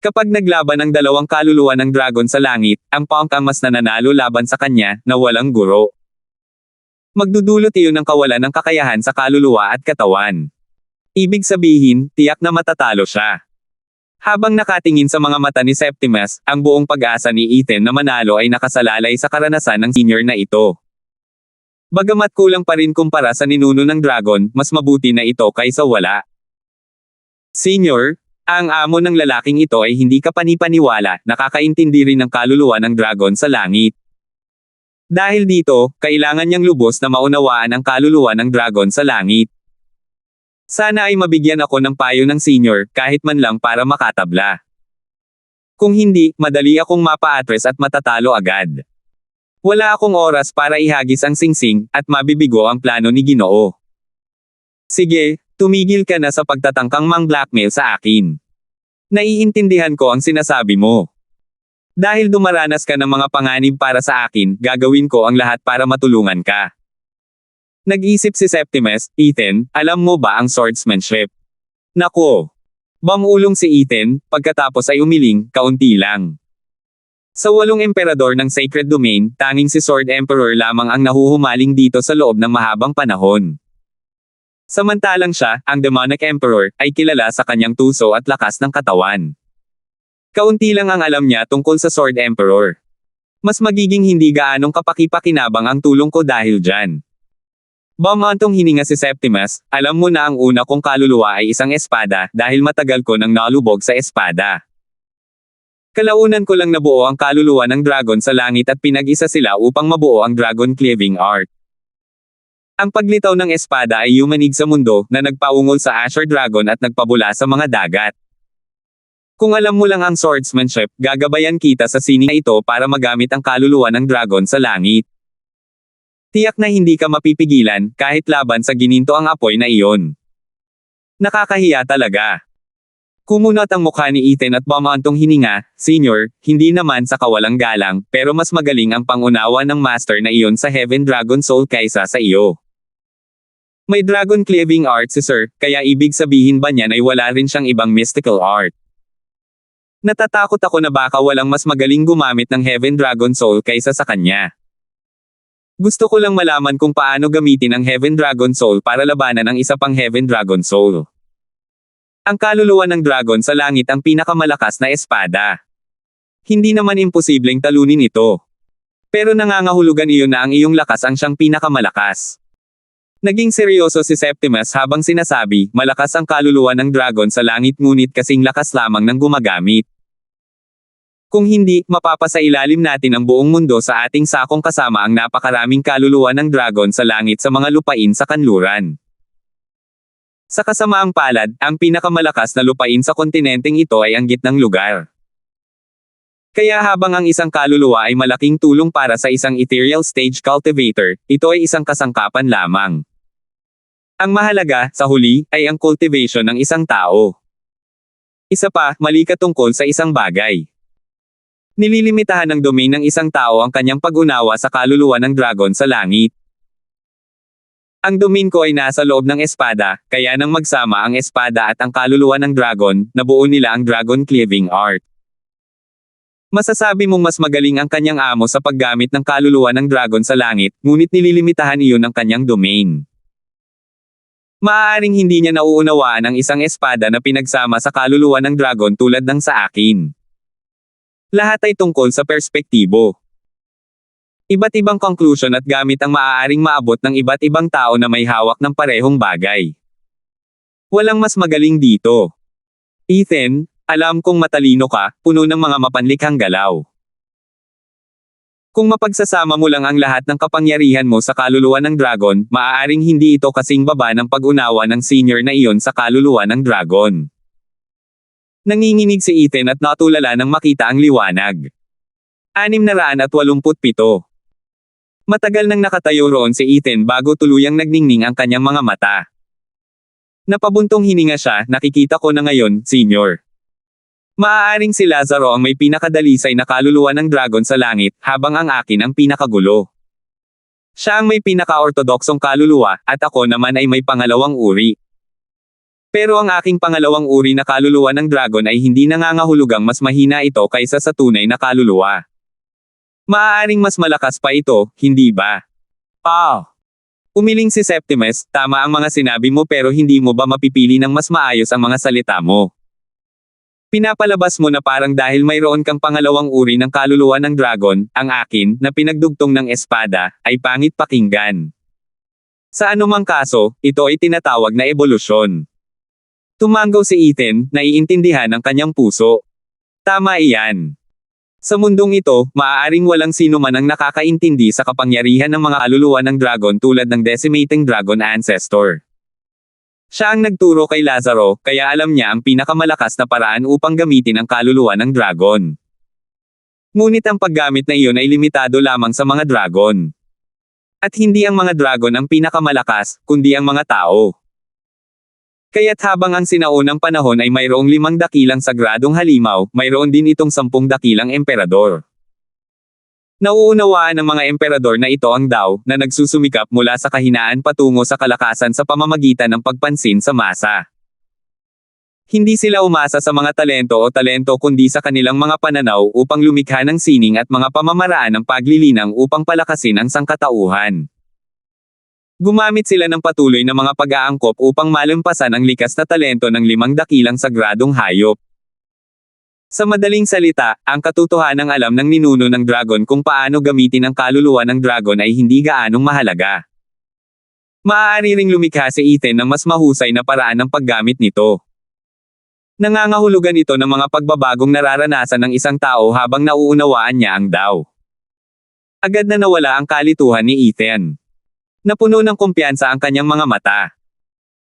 Kapag naglaban ang dalawang kaluluwa ng dragon sa langit, ang Punk ang mas nananalo laban sa kanya, na walang guro. Magdudulot iyon ng kawalan ng kakayahan sa kaluluwa at katawan. Ibig sabihin, tiyak na matatalo siya. Habang nakatingin sa mga mata ni Septimus, ang buong pag-asa ni Ethan na manalo ay nakasalalay sa karanasan ng senior na ito. Bagamat kulang pa rin kumpara sa ninuno ng dragon, mas mabuti na ito kaysa wala. Senior, ang amo ng lalaking ito ay hindi kapanipaniwala, nakakaintindi rin ng kaluluwa ng dragon sa langit. Dahil dito, kailangan niyang lubos na maunawaan ang kaluluwa ng dragon sa langit. Sana ay mabigyan ako ng payo ng senior, kahit man lang para makatabla. Kung hindi, madali akong mapa-address at matatalo agad. Wala akong oras para ihagis ang singsing, at mabibigo ang plano ni Ginoo. Sige, tumigil ka na sa pagtatangkang mang-blackmail sa akin. Naiintindihan ko ang sinasabi mo. Dahil dumaranas ka ng mga panganib para sa akin, gagawin ko ang lahat para matulungan ka. Nag-isip si Septimus, Ethan, alam mo ba ang swordsmanship? Nako! Bamulong si Ethan, pagkatapos ay umiling, kaunti lang. Sa 8 emperador ng Sacred Domain, tanging si Sword Emperor lamang ang nahuhumaling dito sa loob ng mahabang panahon. Samantalang siya, ang Demonic Emperor, ay kilala sa kanyang tuso at lakas ng katawan. Kaunti lang ang alam niya tungkol sa Sword Emperor. Mas magiging hindi gaanong kapaki-pakinabang ang tulong ko dahil dyan. Bumantong hininga si Septimus, alam mo na ang una kong kaluluwa ay isang espada, dahil matagal ko nang nalubog sa espada. Kalaunan ko lang nabuo ang kaluluwa ng dragon sa langit at pinag-isa sila upang mabuo ang dragon cleaving art. Ang paglitaw ng espada ay yumanig sa mundo, na nagpaungol sa Azure Dragon at nagpabula sa mga dagat. Kung alam mo lang ang swordsmanship, gagabayan kita sa sining na ito para magamit ang kaluluwa ng dragon sa langit. Tiyak na hindi ka mapipigilan, kahit laban sa gininto ang apoy na iyon. Nakakahiya talaga. Kumunot ang mukha ni Ethan at bumantong hininga, Senior, hindi naman sa kawalang galang, pero mas magaling ang pangunawa ng master na iyon sa Heaven Dragon Soul kaysa sa iyo. May dragon cleaving art si Sir, kaya ibig sabihin ba niyan ay wala rin siyang ibang mystical art? Natatakot ako na baka walang mas magaling gumamit ng Heaven Dragon Soul kaysa sa kanya. Gusto ko lang malaman kung paano gamitin ang Heaven Dragon Soul para labanan ang isa pang Heaven Dragon Soul. Ang kaluluwa ng dragon sa langit ang pinakamalakas na espada. Hindi naman imposibleng talunin ito. Pero nangangahulugan iyon na ang iyong lakas ang siyang pinakamalakas. Naging seryoso si Septimus habang sinasabi, malakas ang kaluluwa ng dragon sa langit ngunit kasing lakas lamang ng gumagamit. Kung hindi, mapapasailalim natin ang buong mundo sa ating sakong kasama ang napakaraming kaluluwa ng dragon sa langit sa mga lupain sa kanluran. Sa kasamaang palad, ang pinakamalakas na lupain sa kontinenteng ito ay ang gitnang lugar. Kaya habang ang isang kaluluwa ay malaking tulong para sa isang ethereal stage cultivator, ito ay isang kasangkapan lamang. Ang mahalaga, sa huli, ay ang cultivation ng isang tao. Isa pa, mali ka tungkol sa isang bagay. Nililimitahan ng domain ng isang tao ang kanyang pag-unawa sa kaluluwa ng dragon sa langit. Ang domain ko ay nasa loob ng espada, kaya nang magsama ang espada at ang kaluluwa ng dragon, nabuo nila ang dragon cleaving art. Masasabi mong mas magaling ang kanyang amo sa paggamit ng kaluluwa ng dragon sa langit, ngunit nililimitahan iyon ng kanyang domain. Maaaring hindi niya nauunawaan ang isang espada na pinagsama sa kaluluwa ng dragon tulad ng sa akin. Lahat ay tungkol sa perspektibo. Iba't ibang conclusion at gamit ang maaaring maabot ng iba't ibang tao na may hawak ng parehong bagay. Walang mas magaling dito. Ethan, alam kong matalino ka, puno ng mga mapanlikhang galaw. Kung mapagsasama mo lang ang lahat ng kapangyarihan mo sa kaluluwa ng dragon, maaaring hindi ito kasing baba ng pag-unawa ng senior na iyon sa kaluluwa ng dragon. Nanginginig si Ethan at natulala nang makita ang liwanag. 687. Matagal nang nakatayo roon si Ethan bago tuluyang nagningning ang kanyang mga mata. Napabuntong hininga siya, nakikita ko na ngayon, Senior. Maaaring si Lazaro ang may pinakadalisay na kaluluwa ng dragon sa langit, habang ang akin ang pinakagulo. Siya ang may pinaka-ortodoksong kaluluwa, at ako naman ay may pangalawang uri. Pero ang aking pangalawang uri na kaluluwa ng dragon ay hindi nangangahulugang mas mahina ito kaysa sa tunay na kaluluwa. Maaaring mas malakas pa ito, hindi ba? Umiling si Septimus, tama ang mga sinabi mo pero hindi mo ba mapipili ng mas maayos ang mga salita mo? Pinapalabas mo na parang dahil mayroon kang pangalawang uri ng kaluluwa ng dragon, ang akin, na pinagdugtong ng espada, ay pangit pakinggan. Sa anumang kaso, ito ay tinatawag na ebolusyon. Tumanggaw si Ethan, naiintindihan ang kanyang puso. Tama iyan. Sa mundong ito, maaaring walang sino man ang nakakaintindi sa kapangyarihan ng mga kaluluwa ng dragon tulad ng decimating dragon ancestor. Siya ang nagturo kay Lazaro, kaya alam niya ang pinakamalakas na paraan upang gamitin ang kaluluwa ng dragon. Ngunit ang paggamit na iyon ay limitado lamang sa mga dragon. At hindi ang mga dragon ang pinakamalakas, kundi ang mga tao. Kaya't habang ang sinaunang panahon ay mayroong 5 dakilang sagradong halimaw, mayroon din itong 10 dakilang emperador. Nauunawaan ng mga emperador na ito ang Dao, na nagsusumikap mula sa kahinaan patungo sa kalakasan sa pamamagitan ng pagpansin sa masa. Hindi sila umasa sa mga talento kundi sa kanilang mga pananaw upang lumikha ng sining at mga pamamaraan ng paglilinang upang palakasin ang sangkatauhan. Gumamit sila ng patuloy na mga pag-aangkop upang malampasan ang likas na talento ng 5 dakilang sagradong hayop. Sa madaling salita, ang katotohanang alam ng ninuno ng dragon kung paano gamitin ang kaluluwa ng dragon ay hindi gaanong mahalaga. Maaari ring lumikha si Ethan ng mas mahusay na paraan ng paggamit nito. Nangangahulugan ito ng mga pagbabagong nararanasan ng isang tao habang nauunawaan niya ang Dao. Agad na nawala ang kalituhan ni Ethan. Napuno ng kumpiyansa ang kanyang mga mata.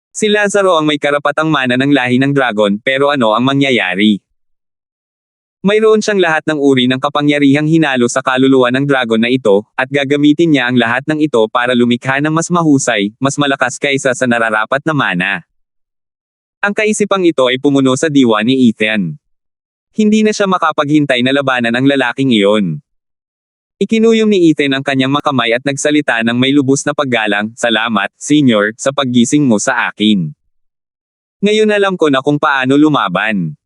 Si Lazaro ang may karapatang mana ng lahi ng dragon, pero ano ang mangyayari? Mayroon siyang lahat ng uri ng kapangyarihang hinalo sa kaluluwa ng dragon na ito, at gagamitin niya ang lahat ng ito para lumikha ng mas mahusay, mas malakas kaysa sa nararapat na mana. Ang kaisipang ito ay pumuno sa diwa ni Ethan. Hindi na siya makapaghintay na labanan ang lalaking iyon. Ikinuyom ni Ethan ang kanyang mga kamay at nagsalita ng may lubos na paggalang, "Salamat, Senyor, sa paggising mo sa akin. Ngayon alam ko na kung paano lumaban.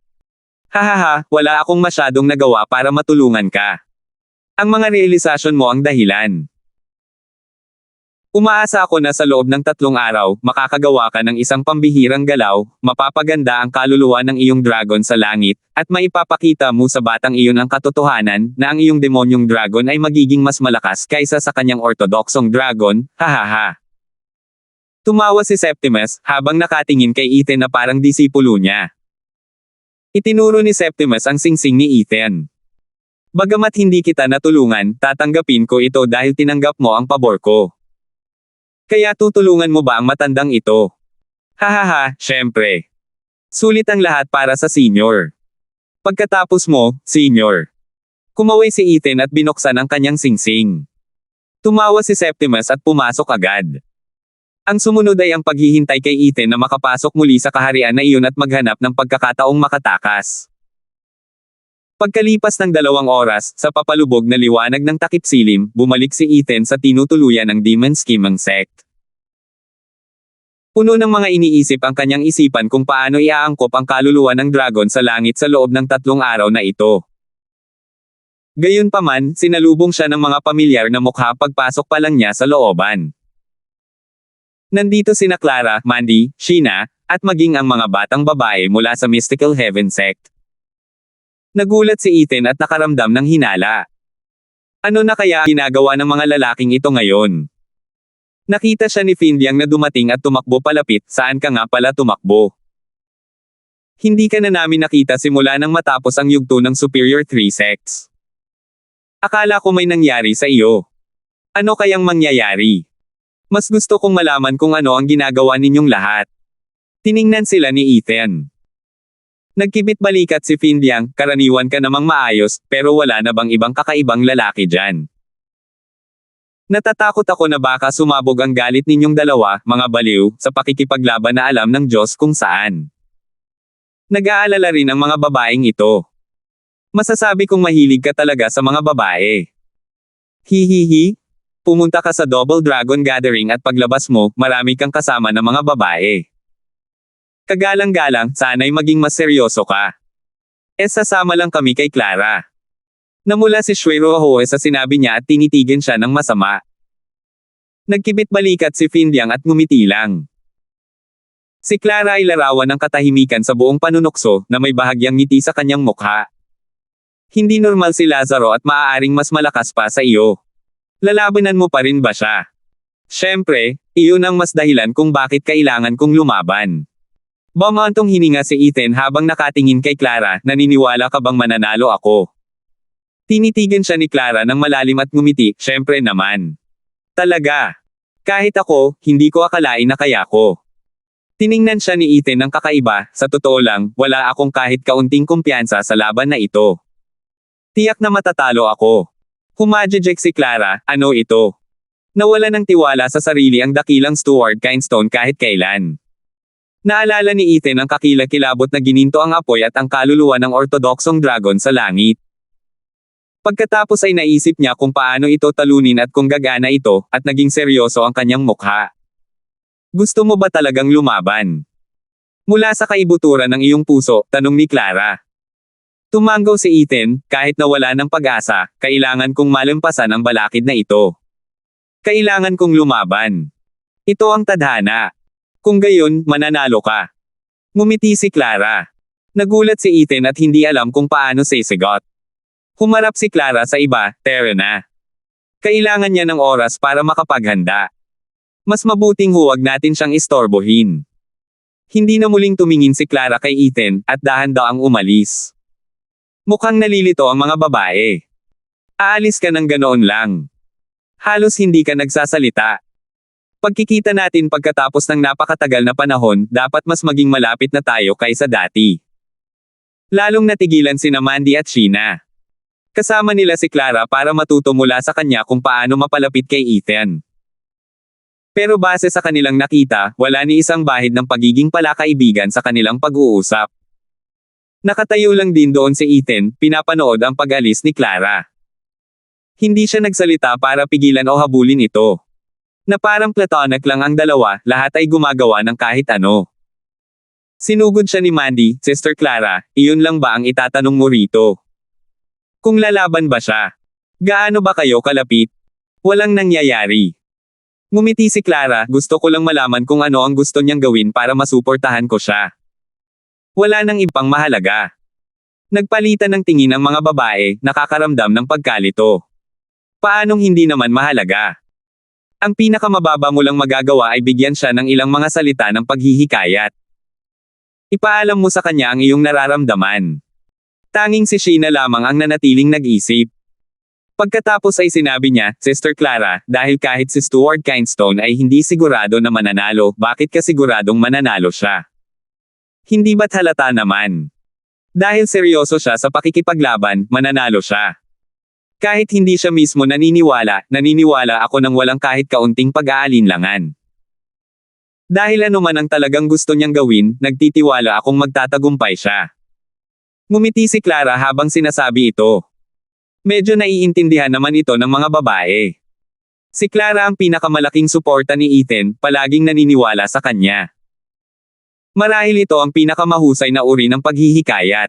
Hahaha, wala akong masyadong nagawa para matulungan ka. Ang mga realisasyon mo ang dahilan. Umaasa ako na sa loob ng 3 araw, makakagawa ka ng isang pambihirang galaw, mapapaganda ang kaluluwa ng iyong dragon sa langit, at maipapakita mo sa batang iyon ang katotohanan, na ang iyong demonyong dragon ay magiging mas malakas kaysa sa kanyang ortodoksong dragon, hahaha." Tumawa si Septimus, habang nakatingin kay Ethan na parang disipulo niya. Itinuro ni Septimus ang singsing ni Ethan. "Bagamat hindi kita natulungan, tatanggapin ko ito dahil tinanggap mo ang pabor ko. Kaya tutulungan mo ba ang matandang ito?" "Hahaha, syempre. Sulit ang lahat para sa Senyor. Pagkatapos mo, Senyor." Kumaway si Ethan at binuksan ang kanyang singsing. Tumawa si Septimus at pumasok agad. Ang sumunod ay ang paghihintay kay Ethan na makapasok muli sa kaharian na iyon at maghanap ng pagkakataong makatakas. Pagkalipas ng 2 oras, sa papalubog na liwanag ng takip silim, bumalik si Ethan sa tinutuluyan ng Demon Scheming Sect. Puno ng mga iniisip ang kanyang isipan kung paano iaangkop ang kaluluwa ng dragon sa langit sa loob ng 3 araw na ito. Gayunpaman, sinalubong siya ng mga pamilyar na mukha pagpasok pa lang niya sa looban. Nandito sina Clara, Mandy, Sheena, at maging ang mga batang babae mula sa Mystical Heaven Sect. Nagulat si Ethan at nakaramdam ng hinala. Ano na kaya ginagawa ng mga lalaking ito ngayon? Nakita siya ni Finliang na dumating at tumakbo palapit, "Saan ka nga pala tumakbo? Hindi ka na namin nakita simula nang matapos ang yugto ng Superior 3 Sects. Akala ko may nangyari sa iyo. Ano kayang mangyayari? Mas gusto kong malaman kung ano ang ginagawa ninyong lahat." Tiningnan sila ni Ethan. Nagkibit balikat si Finliang, "Karaniwan ka namang maayos, pero wala na bang ibang kakaibang lalaki dyan? Natatakot ako na baka sumabog ang galit ninyong dalawa, mga baliw, sa pakikipaglaban na alam ng Diyos kung saan." Nag-aalala rin ang mga babaeng ito. Masasabi kong mahilig ka talaga sa mga babae. Hihihi. Pumunta ka sa Double Dragon Gathering at paglabas mo, marami kang kasama ng mga babae. Kagalang-galang, sana'y maging mas seryoso ka. Sasama lang kami kay Clara. Namula si Shuiro Ahoe sa sinabi niya at tinitigan siya ng masama. Nagkibit balikat si Finliang at ngumiti lang. Si Clara ay larawan ng katahimikan sa buong panunukso na may bahagyang ngiti sa kanyang mukha. Hindi normal si Lazaro at maaaring mas malakas pa sa iyo. Lalabanan mo pa rin ba siya? Siyempre, iyon ang mas dahilan kung bakit kailangan kong lumaban. Bumantong hininga si Ethan habang nakatingin kay Clara, naniniwala ka bang mananalo ako? Tinitigan siya ni Clara ng malalim at ngumiti, siyempre naman. Talaga. Kahit ako, hindi ko akalain na kaya ko. Tiningnan siya ni Ethan ng kakaiba, sa totoo lang, wala akong kahit kaunting kumpiyansa sa laban na ito. Tiyak na matatalo ako. Humajejek si Clara, ano ito? Nawala ng tiwala sa sarili ang dakilang Stuart Kinestone kahit kailan. Naalala ni Ethan ang kakilakilabot na gininto ang apoy at ang kaluluwa ng ortodoksong dragon sa langit. Pagkatapos ay naisip niya kung paano ito talunin at kung gagana ito, at naging seryoso ang kanyang mukha. Gusto mo ba talagang lumaban? Mula sa kaibuturan ng iyong puso, tanong ni Clara. Tumango si Ethan, kahit nawala ng pag-asa, kailangan kong malampasan ang balakid na ito. Kailangan kong lumaban. Ito ang tadhana. Kung gayon, mananalo ka. Ngumiti si Clara. Nagulat si Ethan at hindi alam kung paano sisigot. Humarap si Clara sa iba, tara na. Kailangan niya ng oras para makapaghanda. Mas mabuting huwag natin siyang istorbohin. Hindi na muling tumingin si Clara kay Ethan, at dahan-daang umalis. Mukhang nalilito ang mga babae. Aalis ka ng ganoon lang. Halos hindi ka nagsasalita. Pagkikita natin pagkatapos ng napakatagal na panahon, dapat mas maging malapit na tayo kaysa dati. Lalong natigilan sina Mandy at Sheena. Kasama nila si Clara para matuto mula sa kanya kung paano mapalapit kay Ethan. Pero base sa kanilang nakita, wala ni isang bahid ng pagiging palakaibigan sa kanilang pag-uusap. Nakatayo lang din doon si Ethan, pinapanood ang pag-alis ni Clara. Hindi siya nagsalita para pigilan o habulin ito. Na parang platonic lang ang dalawa, lahat ay gumagawa ng kahit ano. Sinugod siya ni Mandy, Sister Clara, iyon lang ba ang itatanong mo rito? Kung lalaban ba siya? Gaano ba kayo kalapit? Walang nangyayari. Ngumiti si Clara, gusto ko lang malaman kung ano ang gusto niyang gawin para masuportahan ko siya. Wala nang ibang mahalaga. Nagpalitan ng tingin ang mga babae, nakakaramdam ng pagkalito. Paanong hindi naman mahalaga? Ang pinakamababa mo lang magagawa ay bigyan siya ng ilang mga salita ng paghihikayat. Ipaalam mo sa kanya ang iyong nararamdaman. Tanging si Sheena lamang ang nanatiling nag-isip. Pagkatapos ay sinabi niya, Sister Clara, dahil kahit si Stuart Kinestone ay hindi sigurado na mananalo, bakit ka siguradong mananalo siya? Hindi ba't halata naman? Dahil seryoso siya sa pakikipaglaban, mananalo siya. Kahit hindi siya mismo naniniwala ako ng walang kahit kaunting pag-aalinlangan. Dahil ano man ang talagang gusto niyang gawin, nagtitiwala akong magtatagumpay siya. Ngumiti si Clara habang sinasabi ito. Medyo naiintindihan naman ito ng mga babae. Si Clara ang pinakamalaking suporta ni Ethan, palaging naniniwala sa kanya. Marahil ito ang pinakamahusay na uri ng paghihikayat.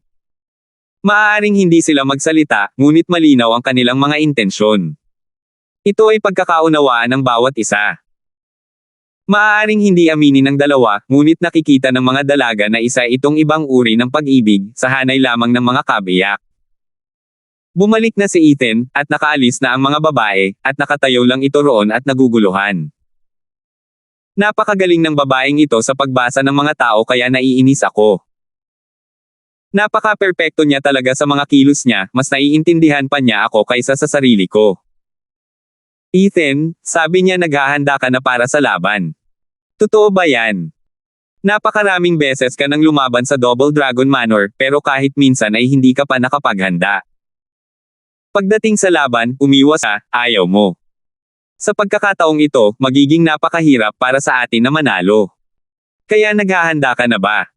Maaaring hindi sila magsalita, ngunit malinaw ang kanilang mga intensyon. Ito ay pagkakaunawaan ng bawat isa. Maaaring hindi aminin ng dalawa, ngunit nakikita ng mga dalaga na isa itong ibang uri ng pag-ibig, sa hanay lamang ng mga kabiyak. Bumalik na si Ethan, at nakaalis na ang mga babae, at nakatayo lang ito roon at naguguluhan. Napakagaling ng babaeng ito sa pagbasa ng mga tao kaya naiinis ako. Napaka-perpekto niya talaga sa mga kilos niya, mas naiintindihan pa niya ako kaysa sa sarili ko. Ethan, sabi niya naghahanda ka na para sa laban. Totoo ba yan? Napakaraming beses ka nang lumaban sa Double Dragon Manor, pero kahit minsan ay hindi ka pa nakapaghanda. Pagdating sa laban, umiwas ka, ayaw mo. Sa pagkakataong ito, magiging napakahirap para sa atin na manalo. Kaya naghahanda ka na ba?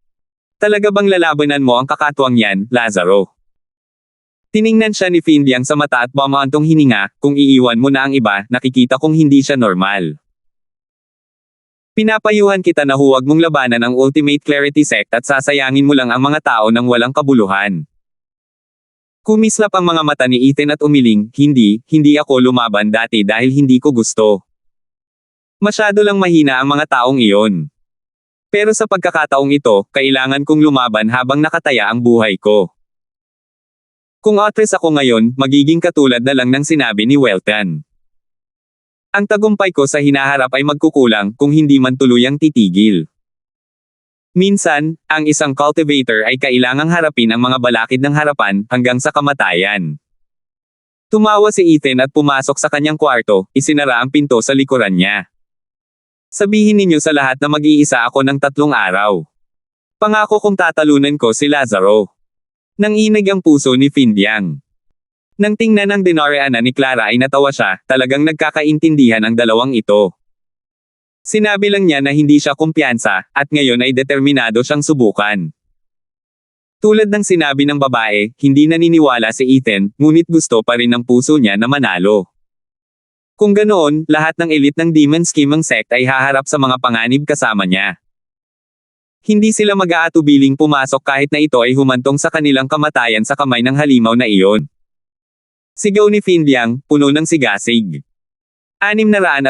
Talaga bang lalabanan mo ang kakatwang yan, Lazaro? Tiningnan siya ni Finliang sa mata at bumaantong hininga, kung iiwan mo na ang iba, nakikita kong hindi siya normal. Pinapayuhan kita na huwag mong labanan ang Ultimate Clarity Sect at sasayangin mo lang ang mga tao ng walang kabuluhan. Kumislap ang mga mata ni Ethan at umiling, hindi ako lumaban dati dahil hindi ko gusto. Masyado lang mahina ang mga taong iyon. Pero sa pagkakataong ito, kailangan kong lumaban habang nakataya ang buhay ko. Kung actress ako ngayon, magiging katulad na lang ng sinabi ni Welton. Ang tagumpay ko sa hinaharap ay magkukulang kung hindi man tuluyang titigil. Minsan, ang isang cultivator ay kailangang harapin ang mga balakid ng harapan hanggang sa kamatayan. Tumawa si Ethan at pumasok sa kanyang kwarto, isinara ang pinto sa likuran niya. Sabihin ninyo sa lahat na mag-iisa ako ng 3 araw. Pangako kong tatalunan ko si Lazaro. Nanginig ang puso ni Finliang. Nang tingnan ang dinareana ni Clara ay natawa siya, talagang nagkakaintindihan ang dalawang ito. Sinabi lang niya na hindi siya kumpiyansa, at ngayon ay determinado siyang subukan. Tulad ng sinabi ng babae, hindi naniniwala si Ethan, ngunit gusto pa rin ng puso niya na manalo. Kung ganoon, lahat ng elite ng Demon Scheming Sect ay haharap sa mga panganib kasama niya. Hindi sila mag-aatubiling pumasok kahit na ito ay humantong sa kanilang kamatayan sa kamay ng halimaw na iyon. Sigaw ni Finliang, puno ng sigasig. 688.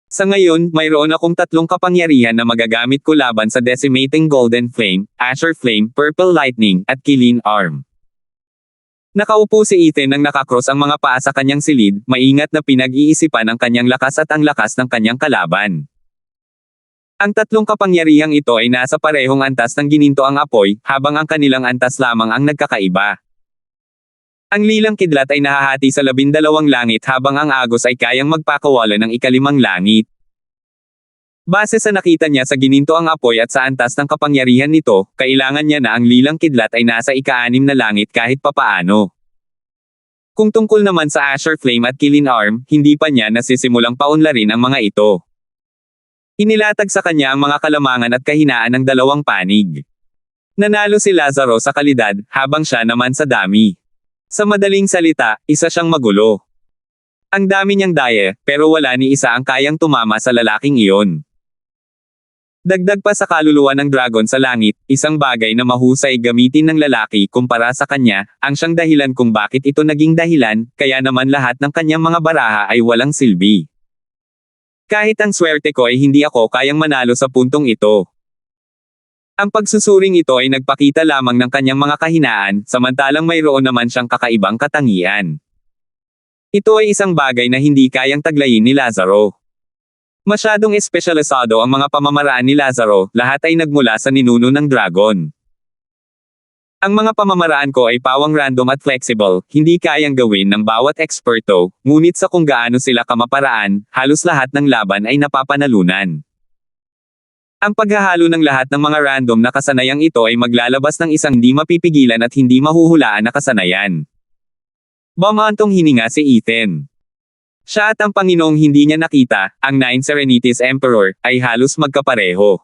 Sa ngayon, mayroon akong 3 kapangyarihan na magagamit ko laban sa Decimating Golden Flame, Azure Flame, Purple Lightning, at Killing Arm. Nakaupo si Ethan nang nakakross ang mga paa sa kanyang silid, maingat na pinag-iisipan ang kanyang lakas at ang lakas ng kanyang kalaban. Ang 3 kapangyarihang ito ay nasa parehong antas ng gininto ang apoy, habang ang kanilang antas lamang ang nagkakaiba. Ang lilang kidlat ay nahahati sa 12 langit habang ang agos ay kayang magpakawala ng 5 langit. Base sa nakita niya sa gininto ang apoy at sa antas ng kapangyarihan nito, kailangan niya na ang lilang kidlat ay nasa 6 na langit kahit papaano. Kung tungkol naman sa Azure Flame at Killing Arm, hindi pa niya nasisimulang paunlarin ang mga ito. Inilatag sa kanya ang mga kalamangan at kahinaan ng 2 panig. Nanalo si Lazaro sa kalidad, habang siya naman sa dami. Sa madaling salita, isa siyang magulo. Ang dami niyang daye, pero wala ni isa ang kayang tumama sa lalaking iyon. Dagdag pa sa kaluluwa ng dragon sa langit, isang bagay na mahusay gamitin ng lalaki kumpara sa kanya, ang siyang dahilan kung bakit ito naging dahilan, kaya naman lahat ng kanyang mga baraha ay walang silbi. Kahit ang swerte ko ay hindi ako kayang manalo sa puntong ito. Ang pagsusuring ito ay nagpakita lamang ng kanyang mga kahinaan, samantalang mayroon naman siyang kakaibang katangian. Ito ay isang bagay na hindi kayang taglayin ni Lazaro. Masyadong espesyalisado ang mga pamamaraan ni Lazaro, lahat ay nagmula sa ninuno ng dragon. Ang mga pamamaraan ko ay pawang random at flexible, hindi kayang gawin ng bawat eksperto, ngunit sa kung gaano sila kamaparaan, halos lahat ng laban ay napapanalunan. Ang paghahalo ng lahat ng mga random na kasanayang ito ay maglalabas ng isang hindi mapipigilan at hindi mahuhulaan na kasanayan. Bumaantong hininga si Ethan. Siya at ang Panginoong hindi niya nakita, ang 9 Serenities Emperor, ay halos magkapareho.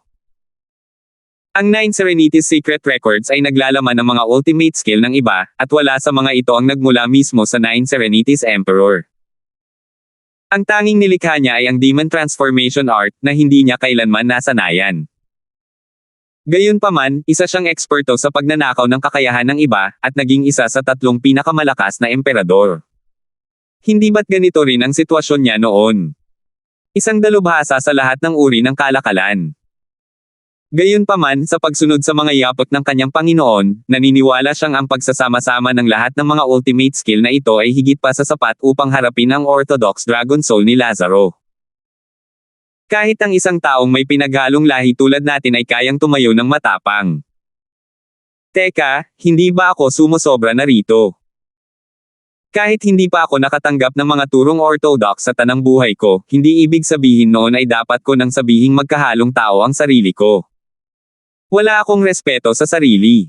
Ang 9 Serenities Secret Records ay naglalaman ng mga ultimate skill ng iba, at wala sa mga ito ang nagmula mismo sa 9 Serenities Emperor. Ang tanging nilikha niya ay ang Demon Transformation Art na hindi niya kailanman nasanayan. Gayunpaman, isa siyang eksperto sa pagnanakaw ng kakayahan ng iba, at naging isa sa 3 pinakamalakas na emperador. Hindi ba't ganito rin ang sitwasyon niya noon? Isang dalubhasa sa lahat ng uri ng kalakalan. Gayunpaman, sa pagsunod sa mga yapot ng kanyang Panginoon, naniniwala siyang ang pagsasama-sama ng lahat ng mga ultimate skill na ito ay higit pa sa sapat upang harapin ang Orthodox Dragon Soul ni Lazaro. Kahit ang isang taong may pinaghalong lahi tulad natin ay kayang tumayo ng matapang. Teka, hindi ba ako sumusobra na rito? Kahit hindi pa ako nakatanggap ng mga turong Orthodox sa tanang buhay ko, hindi ibig sabihin noon ay dapat ko nang sabihing magkahalong tao ang sarili ko. Wala akong respeto sa sarili.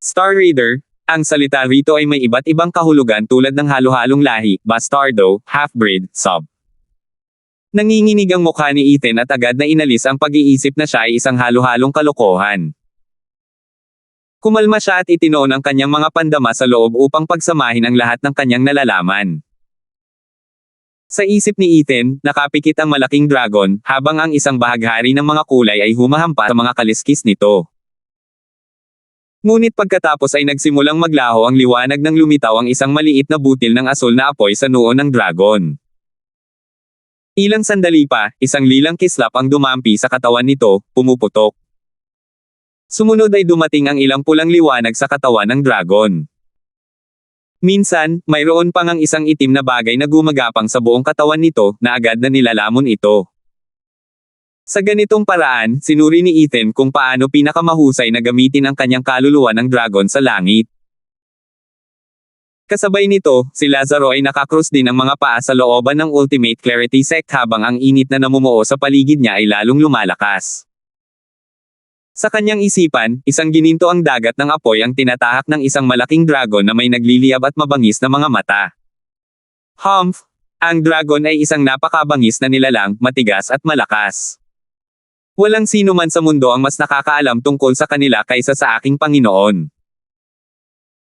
Star Reader, ang salita rito ay may iba't ibang kahulugan tulad ng halo-halong lahi, bastardo, half-breed, sub. Nanginginig ang mukha ni Ethan at agad na inalis ang pag-iisip na siya ay isang halo-halong kalokohan. Kumalma siya at itinoon ang kanyang mga pandama sa loob upang pagsamahin ang lahat ng kanyang nalalaman. Sa isip ni Ethan, nakapikit ang malaking dragon, habang ang isang bahaghari ng mga kulay ay humahampa sa mga kaliskis nito. Ngunit pagkatapos ay nagsimulang maglaho ang liwanag nang lumitaw ang isang maliit na butil ng asul na apoy sa noo ng dragon. Ilang sandali pa, isang lilang kislap ang dumampi sa katawan nito, pumuputok. Sumunod ay dumating ang ilang pulang liwanag sa katawan ng dragon. Minsan, mayroon pang ang isang itim na bagay na gumagapang sa buong katawan nito, na agad na nilalamon ito. Sa ganitong paraan, sinuri ni Ethan kung paano pinakamahusay na gamitin ang kanyang kaluluwa ng dragon sa langit. Kasabay nito, si Lazaro ay nakakrus din ang mga paa sa looban ng Ultimate Clarity Sect habang ang init na namumuo sa paligid niya ay lalong lumalakas. Sa kanyang isipan, isang gininto ang dagat ng apoy ang tinatahak ng isang malaking dragon na may nagliliyab at mabangis na mga mata. Humph! Ang dragon ay isang napakabangis na nilalang, matigas at malakas. Walang sino man sa mundo ang mas nakakaalam tungkol sa kanila kaysa sa aking Panginoon.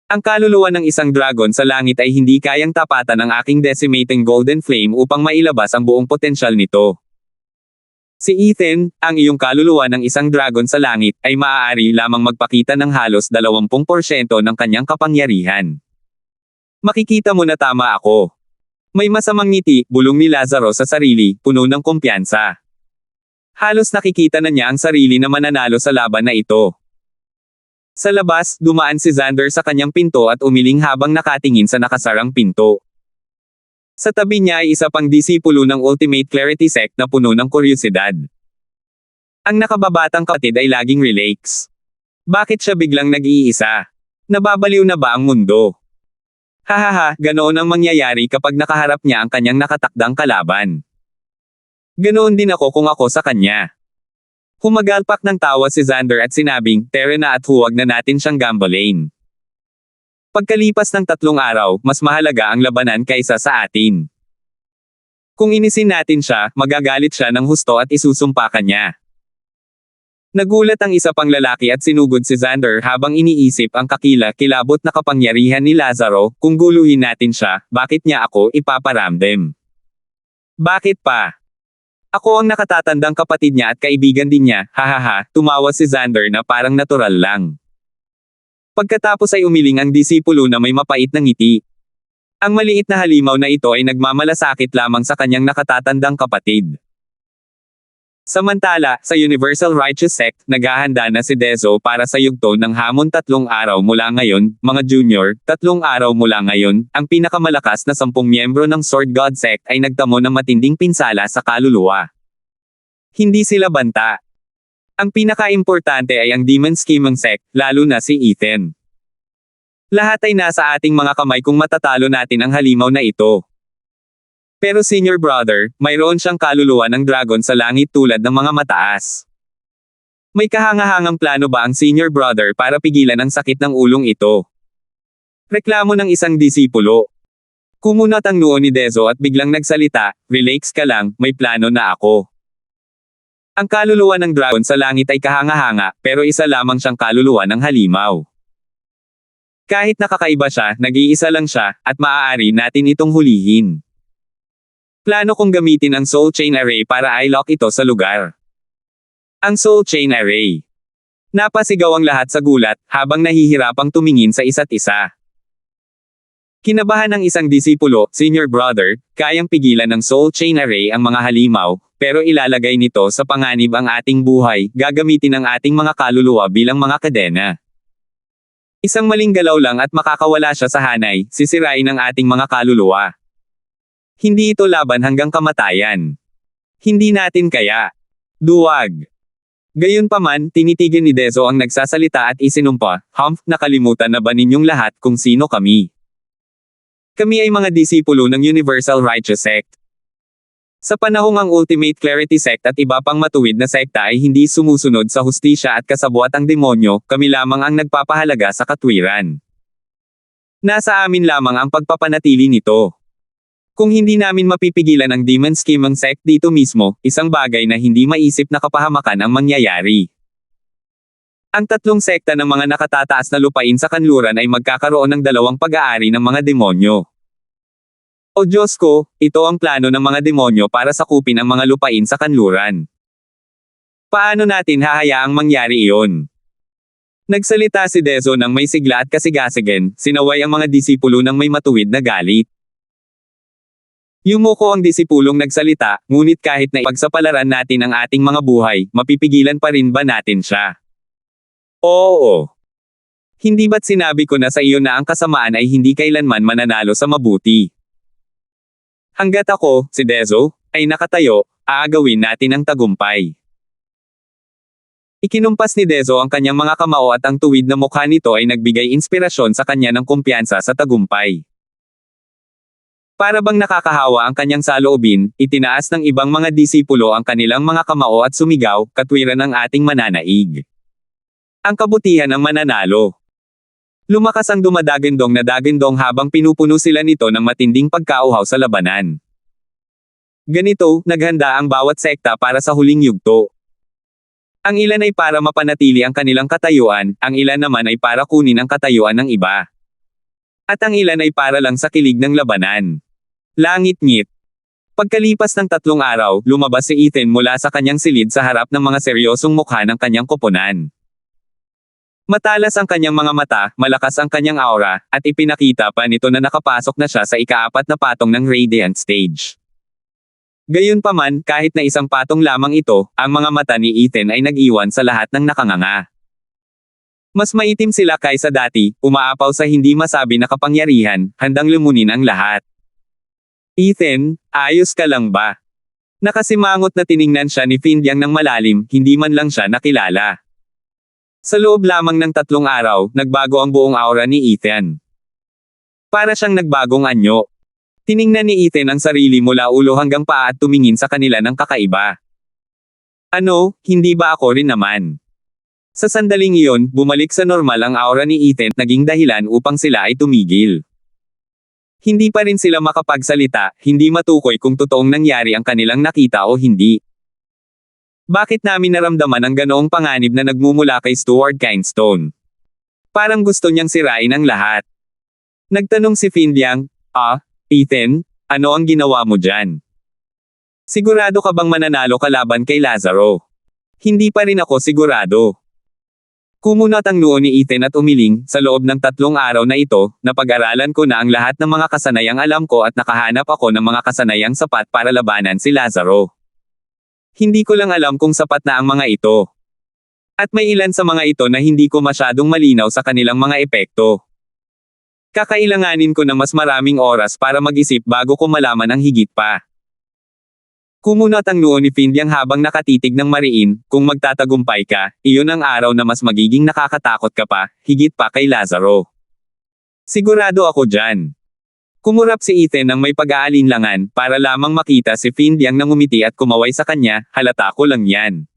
Ang kaluluwa ng isang dragon sa langit ay hindi kayang tapatan ng aking decimating golden flame upang mailabas ang buong potensyal nito. Si Ethan, ang iyong kaluluwa ng isang dragon sa langit, ay maaari lamang magpakita ng halos 20% ng kanyang kapangyarihan. Makikita mo na tama ako. May masamang ngiti, bulong ni Lazaro sa sarili, puno ng kumpiyansa. Halos nakikita na niya ang sarili na mananalo sa laban na ito. Sa labas, dumaan si Xander sa kanyang pinto at umiling habang nakatingin sa nakasarang pinto. Sa tabi niya ay isa pang disipulo ng Ultimate Clarity Sect na puno ng kuryosidad. Ang nakababatang kapatid ay laging relax. Bakit siya biglang nag-iisa? Nababaliw na ba ang mundo? Hahaha, ganoon ang mangyayari kapag nakaharap niya ang kanyang nakatakdang kalaban. Ganoon din ako kung ako sa kanya. Humagalpak ng tawa si Xander at sinabing, "Tara na at huwag na natin siyang gambalain." Pagkalipas ng 3 araw, mas mahalaga ang labanan kaysa sa atin. Kung inisin natin siya, magagalit siya ng husto at isusumpa ka niya. Nagulat ang isa pang lalaki at sinugod si Xander habang iniisip ang kakila-kilabot na kapangyarihan ni Lazaro, kung guluhin natin siya, bakit niya ako ipaparamdam? Bakit pa? Ako ang nakatatandang kapatid niya at kaibigan din niya, hahaha, tumawa si Xander na parang natural lang. Pagkatapos ay umiling ang disipulo na may mapait na ngiti. Ang maliit na halimaw na ito ay nagmamalasakit lamang sa kanyang nakatatandang kapatid. Samantala, sa Universal Righteous Sect, naghahanda na si Dezo para sa yugto ng hamon 3 araw mula ngayon, mga junior, 3 araw mula ngayon, ang pinakamalakas na 10 miyembro ng Sword God Sect ay nagtamo ng matinding pinsala sa kaluluwa. Hindi sila banta. Ang pinaka-importante ay ang Demon Scheming Sect, lalo na si Ethan. Lahat ay nasa ating mga kamay kung matatalo natin ang halimaw na ito. Pero senior brother, mayroon siyang kaluluwa ng dragon sa langit tulad ng mga mataas. May kahangahangang plano ba ang senior brother para pigilan ang sakit ng ulong ito? Reklamo ng isang disipulo. Kumunot ang noo ni Dezo at biglang nagsalita, "Relax ka lang, may plano na ako." Ang kaluluwa ng dragon sa langit ay kahanga-hanga, pero isa lamang siyang kaluluwa ng halimaw. Kahit nakakaiba siya, nag-iisa lang siya, at maaari natin itong hulihin. Plano kong gamitin ang Soul Chain Array para i-lock ito sa lugar. Ang Soul Chain Array. Napasigaw ang lahat sa gulat, habang nahihirapang tumingin sa isa't isa. Kinabahan ng isang disipulo, senior brother, kayang pigilan ng Soul Chain Array ang mga halimaw, pero ilalagay nito sa panganib ang ating buhay, gagamitin ang ating mga kaluluwa bilang mga kadena. Isang maling galaw lang at makakawala siya sa hanay, sisirain ang ating mga kaluluwa. Hindi ito laban hanggang kamatayan. Hindi natin kaya. Duwag. Gayunpaman, tinitigan ni Dezo ang nagsasalita at isinumpa, "Humph, nakalimutan na ba ninyong lahat kung sino kami? Kami ay mga disipulo ng Universal Righteous Sect. Sa panahong ang Ultimate Clarity Sect at iba pang matuwid na sekta ay hindi sumusunod sa hustisya at kasabuatang demonyo, kami lamang ang nagpapahalaga sa katwiran. Nasa amin lamang ang pagpapanatili nito. Kung hindi namin mapipigilan ang Demon Scheming Sect dito mismo, isang bagay na hindi maisip na kapahamakan ang mangyayari. Ang tatlong sekta ng mga nakatataas na lupain sa kanluran ay magkakaroon ng dalawang pag-aari ng mga demonyo. O Diyos ko, ito ang plano ng mga demonyo para sakupin ang mga lupain sa kanluran. Paano natin hahayaang mangyari iyon? Nagsalita si Dezo ng may sigla at kasigasigen, sinaway ang mga disipulo ng may matuwid na galit. Yumuko ang disipulong nagsalita, ngunit kahit na ipagsapalaran natin ang ating mga buhay, mapipigilan pa rin ba natin siya? Oo. Hindi ba't sinabi ko na sa iyo na ang kasamaan ay hindi kailanman mananalo sa mabuti? Hanggat ako, si Dezo, ay nakatayo, aagawin natin ang tagumpay. Ikinumpas ni Dezo ang kanyang mga kamao at ang tuwid na mukha nito ay nagbigay inspirasyon sa kanya ng kumpiyansa sa tagumpay. Para bang nakakahawa ang kanyang saloobin, itinaas ng ibang mga disipulo ang kanilang mga kamao at sumigaw, katwiran ng ating mananaig. Ang kabutihan ng mananalo. Lumakas ang dumadagandong na dagandong habang pinupuno sila nito ng matinding pagkauhaw sa labanan. Ganito, naghanda ang bawat sekta para sa huling yugto. Ang ilan ay para mapanatili ang kanilang katayuan, ang ilan naman ay para kunin ang katayuan ng iba. At ang ilan ay para lang sa kilig ng labanan. Langit-ngit. Pagkalipas ng 3 araw, lumabas si Ethan mula sa kanyang silid sa harap ng mga seryosong mukha ng kanyang koponan. Matalas ang kanyang mga mata, malakas ang kanyang aura, at ipinakita pa nito na nakapasok na siya sa ika-4 na patong ng Radiant Stage. Gayunpaman, kahit na isang patong lamang ito, ang mga mata ni Ethan ay nag-iwan sa lahat ng nakanganga. Mas maitim sila kaysa dati, umaapaw sa hindi masabi na kapangyarihan, handang lumunin ang lahat. Ethan, ayos ka lang ba? Nakasimangot na tiningnan siya ni Findyang ng malalim, hindi man lang siya nakilala. Sa loob lamang ng 3 araw, nagbago ang buong aura ni Ethan. Para siyang nagbagong anyo. Tiningnan ni Ethan ang sarili mula ulo hanggang paa at tumingin sa kanila ng kakaiba. Ano, hindi ba ako rin naman? Sa sandaling iyon, bumalik sa normal ang aura ni Ethan, naging dahilan upang sila ay tumigil. Hindi pa rin sila makapagsalita, hindi matukoy kung totoong nangyari ang kanilang nakita o hindi. Bakit namin naramdaman ang ganoong panganib na nagmumula kay Stuart Kindstone? Parang gusto niyang sirain ang lahat. Nagtanong si Findyang, Ethan, ano ang ginawa mo dyan? Sigurado ka bang mananalo kalaban kay Lazaro? Hindi pa rin ako sigurado. Kumunot ang noo ni Ethan at umiling, sa loob ng 3 araw na ito, napag-aralan ko na ang lahat ng mga kasanayang alam ko at nakahanap ako ng mga kasanayang sapat para labanan si Lazaro. Hindi ko lang alam kung sapat na ang mga ito. At may ilan sa mga ito na hindi ko masyadong malinaw sa kanilang mga epekto. Kakailanganin ko ng mas maraming oras para mag-isip bago ko malaman ang higit pa. Kumunot ang noo ni Findyang habang nakatitig ng mariin, kung magtatagumpay ka, iyon ang araw na mas magiging nakakatakot ka pa, higit pa kay Lazaro. Sigurado ako dyan. Kumurap si Ethan ng may pag-aalinlangan, para lamang makita si Findyang nang ngumiti at kumaway sa kanya, halata ko lang yan.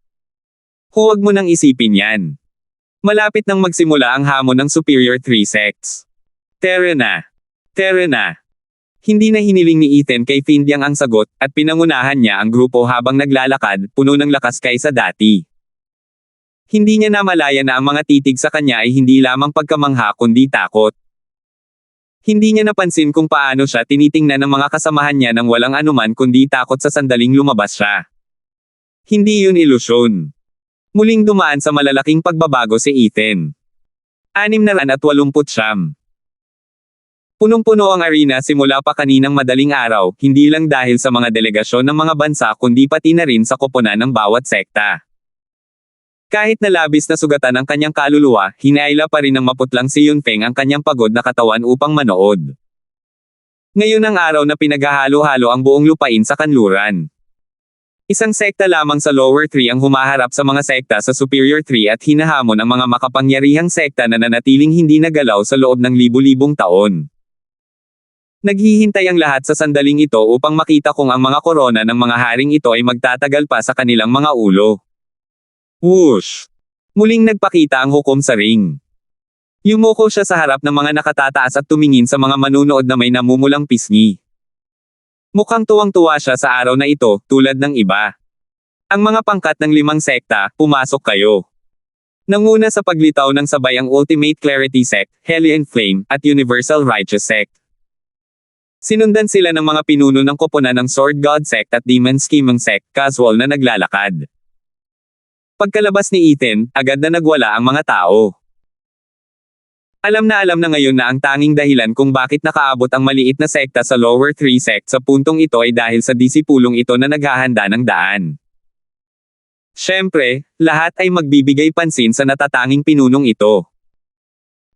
Huwag mo nang isipin yan. Malapit nang magsimula ang hamon ng Superior 3 Sects. Tara na. Tara na. Hindi na hiniling ni Ethan kay Findyang ang sagot, at pinangunahan niya ang grupo habang naglalakad, puno ng lakas kaysa dati. Hindi niya namalaya na ang mga titig sa kanya ay hindi lamang pagkamangha kundi takot. Hindi niya napansin kung paano siya tinitingnan ng mga kasamahan niya nang walang anuman kundi takot sa sandaling lumabas siya. Hindi yun ilusyon. Muling dumaan sa malalaking pagbabago si Ethan. 689. Punong-puno ang arena simula pa kaninang madaling araw, hindi lang dahil sa mga delegasyon ng mga bansa kundi pati na rin sa koponan ng bawat sekta. Kahit na labis na sugatan ang kanyang kaluluwa, hinaila pa rin ng maputlang si Yunfeng ang kanyang pagod na katawan upang manood. Ngayon ang araw na pinaghahalo-halo ang buong lupain sa kanluran. Isang sekta lamang sa Lower 3 ang humaharap sa mga sekta sa Superior 3 at hinahamon ang mga makapangyarihang sekta na nanatiling hindi nagalaw sa loob ng libu-libong taon. Naghihintay ang lahat sa sandaling ito upang makita kung ang mga korona ng mga haring ito ay magtatagal pa sa kanilang mga ulo. Whoosh! Muling nagpakita ang hukom sa ring. Yumuko siya sa harap ng mga nakatataas at tumingin sa mga manunood na may namumulang pisngi. Mukhang tuwang-tuwa siya sa araw na ito, tulad ng iba. Ang mga pangkat ng 5 sekta, pumasok kayo. Nanguna sa paglitaw ng sabay ang Ultimate Clarity Sect, Hellion Flame, at Universal Righteous Sect. Sinundan sila ng mga pinuno ng koponan ng Sword God Sect at Demon Scheming Sect, casual na naglalakad. Pagkalabas ni Ethan, agad na nagwala ang mga tao. Alam na ngayon na ang tanging dahilan kung bakit nakaabot ang maliit na sekta sa lower 3 sect sa puntong ito ay dahil sa disipulong ito na naghahanda ng daan. Siyempre, lahat ay magbibigay pansin sa natatanging pinunong ito.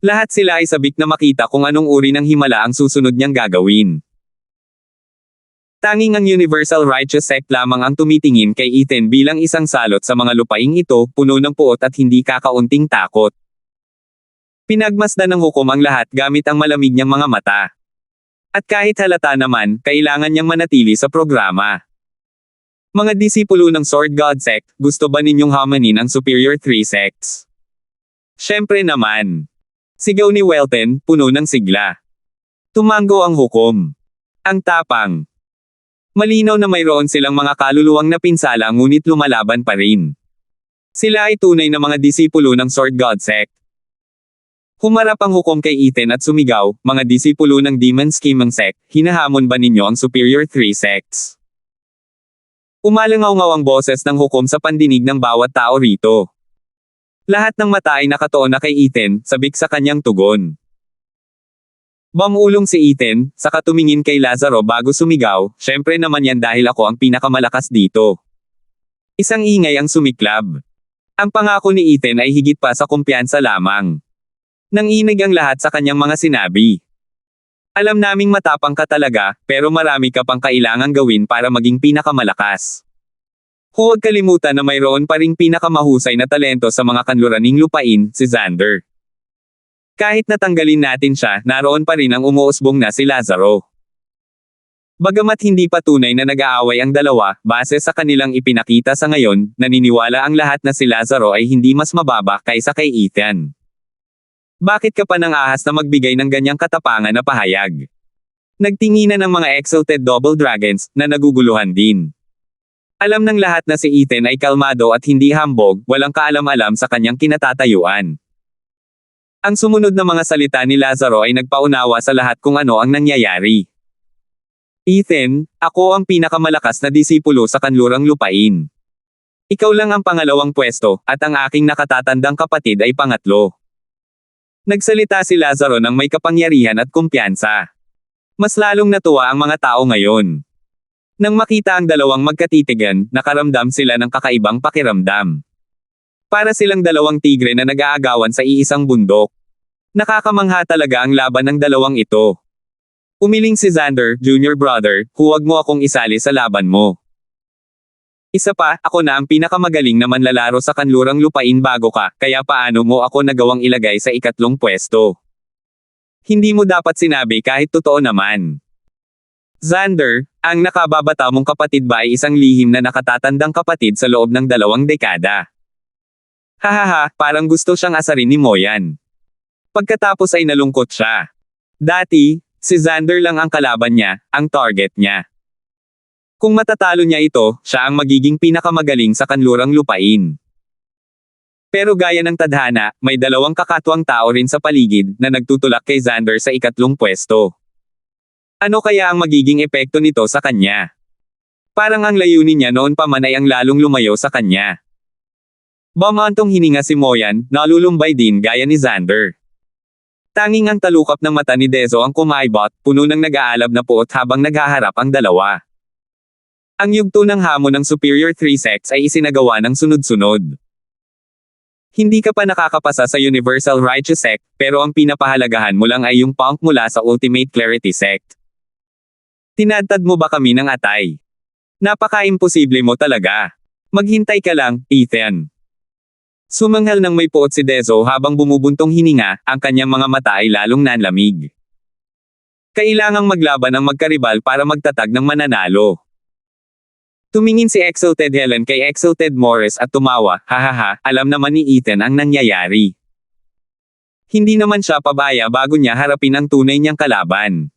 Lahat sila ay sabik na makita kung anong uri ng himala ang susunod niyang gagawin. Tanging ang Universal Righteous Sect lamang ang tumitingin kay Ethan bilang isang salot sa mga lupaing ito, puno ng puot at hindi kakaunting takot. Pinagmasdan ng hukom ang lahat gamit ang malamig niyang mga mata. At kahit halata naman, kailangan niyang manatili sa programa. Mga disipulo ng Sword God Sect, gusto ba ninyong hamanin ang Superior 3 Sects? Siyempre naman. Sigaw ni Welton, puno ng sigla. Tumango ang hukom. Ang tapang. Malinaw na mayroon silang mga kaluluwang napinsala ngunit lumalaban pa rin. Sila ay tunay na mga disipulo ng Sword God Sect. Humarap ang hukom kay Ethan at sumigaw, mga disipulo ng Demon Scheming Sect, hinahamon ba ninyo ang Superior 3 Sects? Umalangaw-ngaw ang boses ng hukom sa pandinig ng bawat tao rito. Lahat ng mata ay nakatuon na kay Ethan, sabik sa kanyang tugon. Bamulong si Ethan, saka tumingin kay Lazaro bago sumigaw, syempre naman yan dahil ako ang pinakamalakas dito. Isang ingay ang sumiklab. Ang pangako ni Ethan ay higit pa sa kumpiyansa lamang. Nanginig ang lahat sa kanyang mga sinabi. Alam naming matapang ka talaga, pero marami ka pang kailangang gawin para maging pinakamalakas. Huwag kalimutan na mayroon pa ring pinakamahusay na talento sa mga kanluraning lupain, si Xander. Kahit natanggalin natin siya, naroon pa rin ang umuusbong na si Lazaro. Bagamat hindi pa tunay na nag-aaway ang dalawa, base sa kanilang ipinakita sa ngayon, naniniwala ang lahat na si Lazaro ay hindi mas mababa kaysa kay Ethan. Bakit ka pa nang ahas na magbigay ng ganyang katapangan na pahayag? Nagtinginan ng mga exalted double dragons, na naguguluhan din. Alam ng lahat na si Ethan ay kalmado at hindi hambog, walang kaalam-alam sa kanyang kinatatayuan. Ang sumunod na mga salita ni Lazaro ay nagpaunawa sa lahat kung ano ang nangyayari. Ethan, ako ang pinakamalakas na disipulo sa kanlurang lupain. Ikaw lang ang pangalawang pwesto, at ang aking nakatatandang kapatid ay pangatlo. Nagsalita si Lazaro ng may kapangyarihan at kumpiyansa. Mas lalong natuwa ang mga tao ngayon. Nang makita ang dalawang magkatitigan, nakaramdam sila ng kakaibang pakiramdam. Para silang dalawang tigre na nag-aagawan sa iisang bundok. Nakakamangha talaga ang laban ng dalawang ito. Umiling si Xander, junior brother, huwag mo akong isali sa laban mo. Isa pa, ako na ang pinakamagaling na manlalaro sa kanlurang lupain bago ka, kaya paano mo ako nagawang ilagay sa ikatlong pwesto? Hindi mo dapat sinabi kahit totoo naman. Xander, ang nakababata mong kapatid ba ay isang lihim na nakatatandang kapatid sa loob ng 2 dekada? Hahaha, parang gusto siyang asarin ni Moyan. Pagkatapos ay nalungkot siya. Dati, si Xander lang ang kalaban niya, ang target niya. Kung matatalo niya ito, siya ang magiging pinakamagaling sa kanlurang lupain. Pero gaya ng tadhana, may 2 kakatwang tao rin sa paligid na nagtutulak kay Xander sa ikatlong pwesto. Ano kaya ang magiging epekto nito sa kanya? Parang ang layunin niya noon pa man ay ang lalong lumayo sa kanya. Bamantong hininga si Moyan, nalulumbay din gaya ni Xander. Tanging ang talukap ng mata ni Dezo ang kumaibot, puno ng nag-aalab na puot habang naghaharap ang dalawa. Ang yugto ng hamon ng Superior 3 Sects ay isinagawa ng sunod-sunod. Hindi ka pa nakakapasa sa Universal Righteous Sect, pero ang pinapahalagahan mo lang ay yung punk mula sa Ultimate Clarity Sect. Tinadtad mo ba kami ng atay? Napaka-imposible mo talaga. Maghintay ka lang, Ethan. Sumanghal ng may puot si Dezo habang bumubuntong hininga, ang kanyang mga mata ay lalong nanlamig. Kailangang maglaban ang magkaribal para magtatag ng mananalo. Tumingin si Exalted Helen kay Exalted Morris at tumawa, hahaha, alam naman ni Ethan ang nangyayari. Hindi naman siya pabaya bago niya harapin ang tunay niyang kalaban.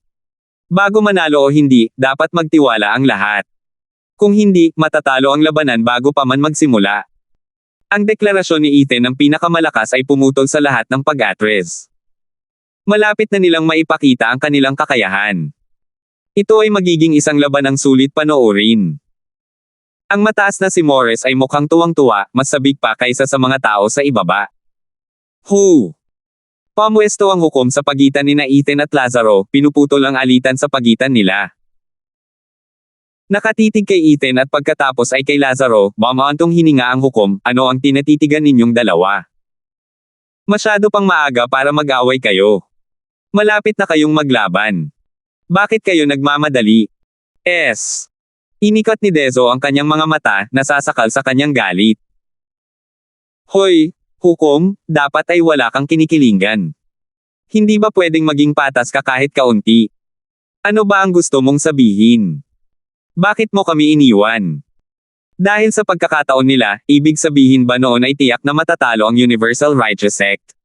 Bago manalo o hindi, dapat magtiwala ang lahat. Kung hindi, matatalo ang labanan bago pa man magsimula. Ang deklarasyon ni Ethan ng pinakamalakas ay pumutol sa lahat ng pag-atres. Malapit na nilang maipakita ang kanilang kakayahan. Ito ay magiging isang labanang sulit panoorin. Ang mataas na si Morris ay mukhang tuwang-tuwa, mas sabik pa kaysa sa mga tao sa ibaba. Pamwesto ang hukom sa pagitan ni Ethan at Lazaro, pinuputol ang alitan sa pagitan nila. Nakatitig kay Ethan at pagkatapos ay kay Lazaro, mamaantong hininga ang hukom, ano ang tinatitigan ninyong dalawa? Masyado pang maaga para mag-away kayo. Malapit na kayong maglaban. Bakit kayo nagmamadali? Inikot ni Dezo ang kanyang mga mata, nasasakal sa kanyang galit. Hoy, hukom, dapat ay wala kang kinikilingan. Hindi ba pwedeng maging patas ka kahit kaunti? Ano ba ang gusto mong sabihin? Bakit mo kami iniwan? Dahil sa pagkakataon nila, ibig sabihin ba noon ay tiyak na matatalo ang Universal Righteous Sect?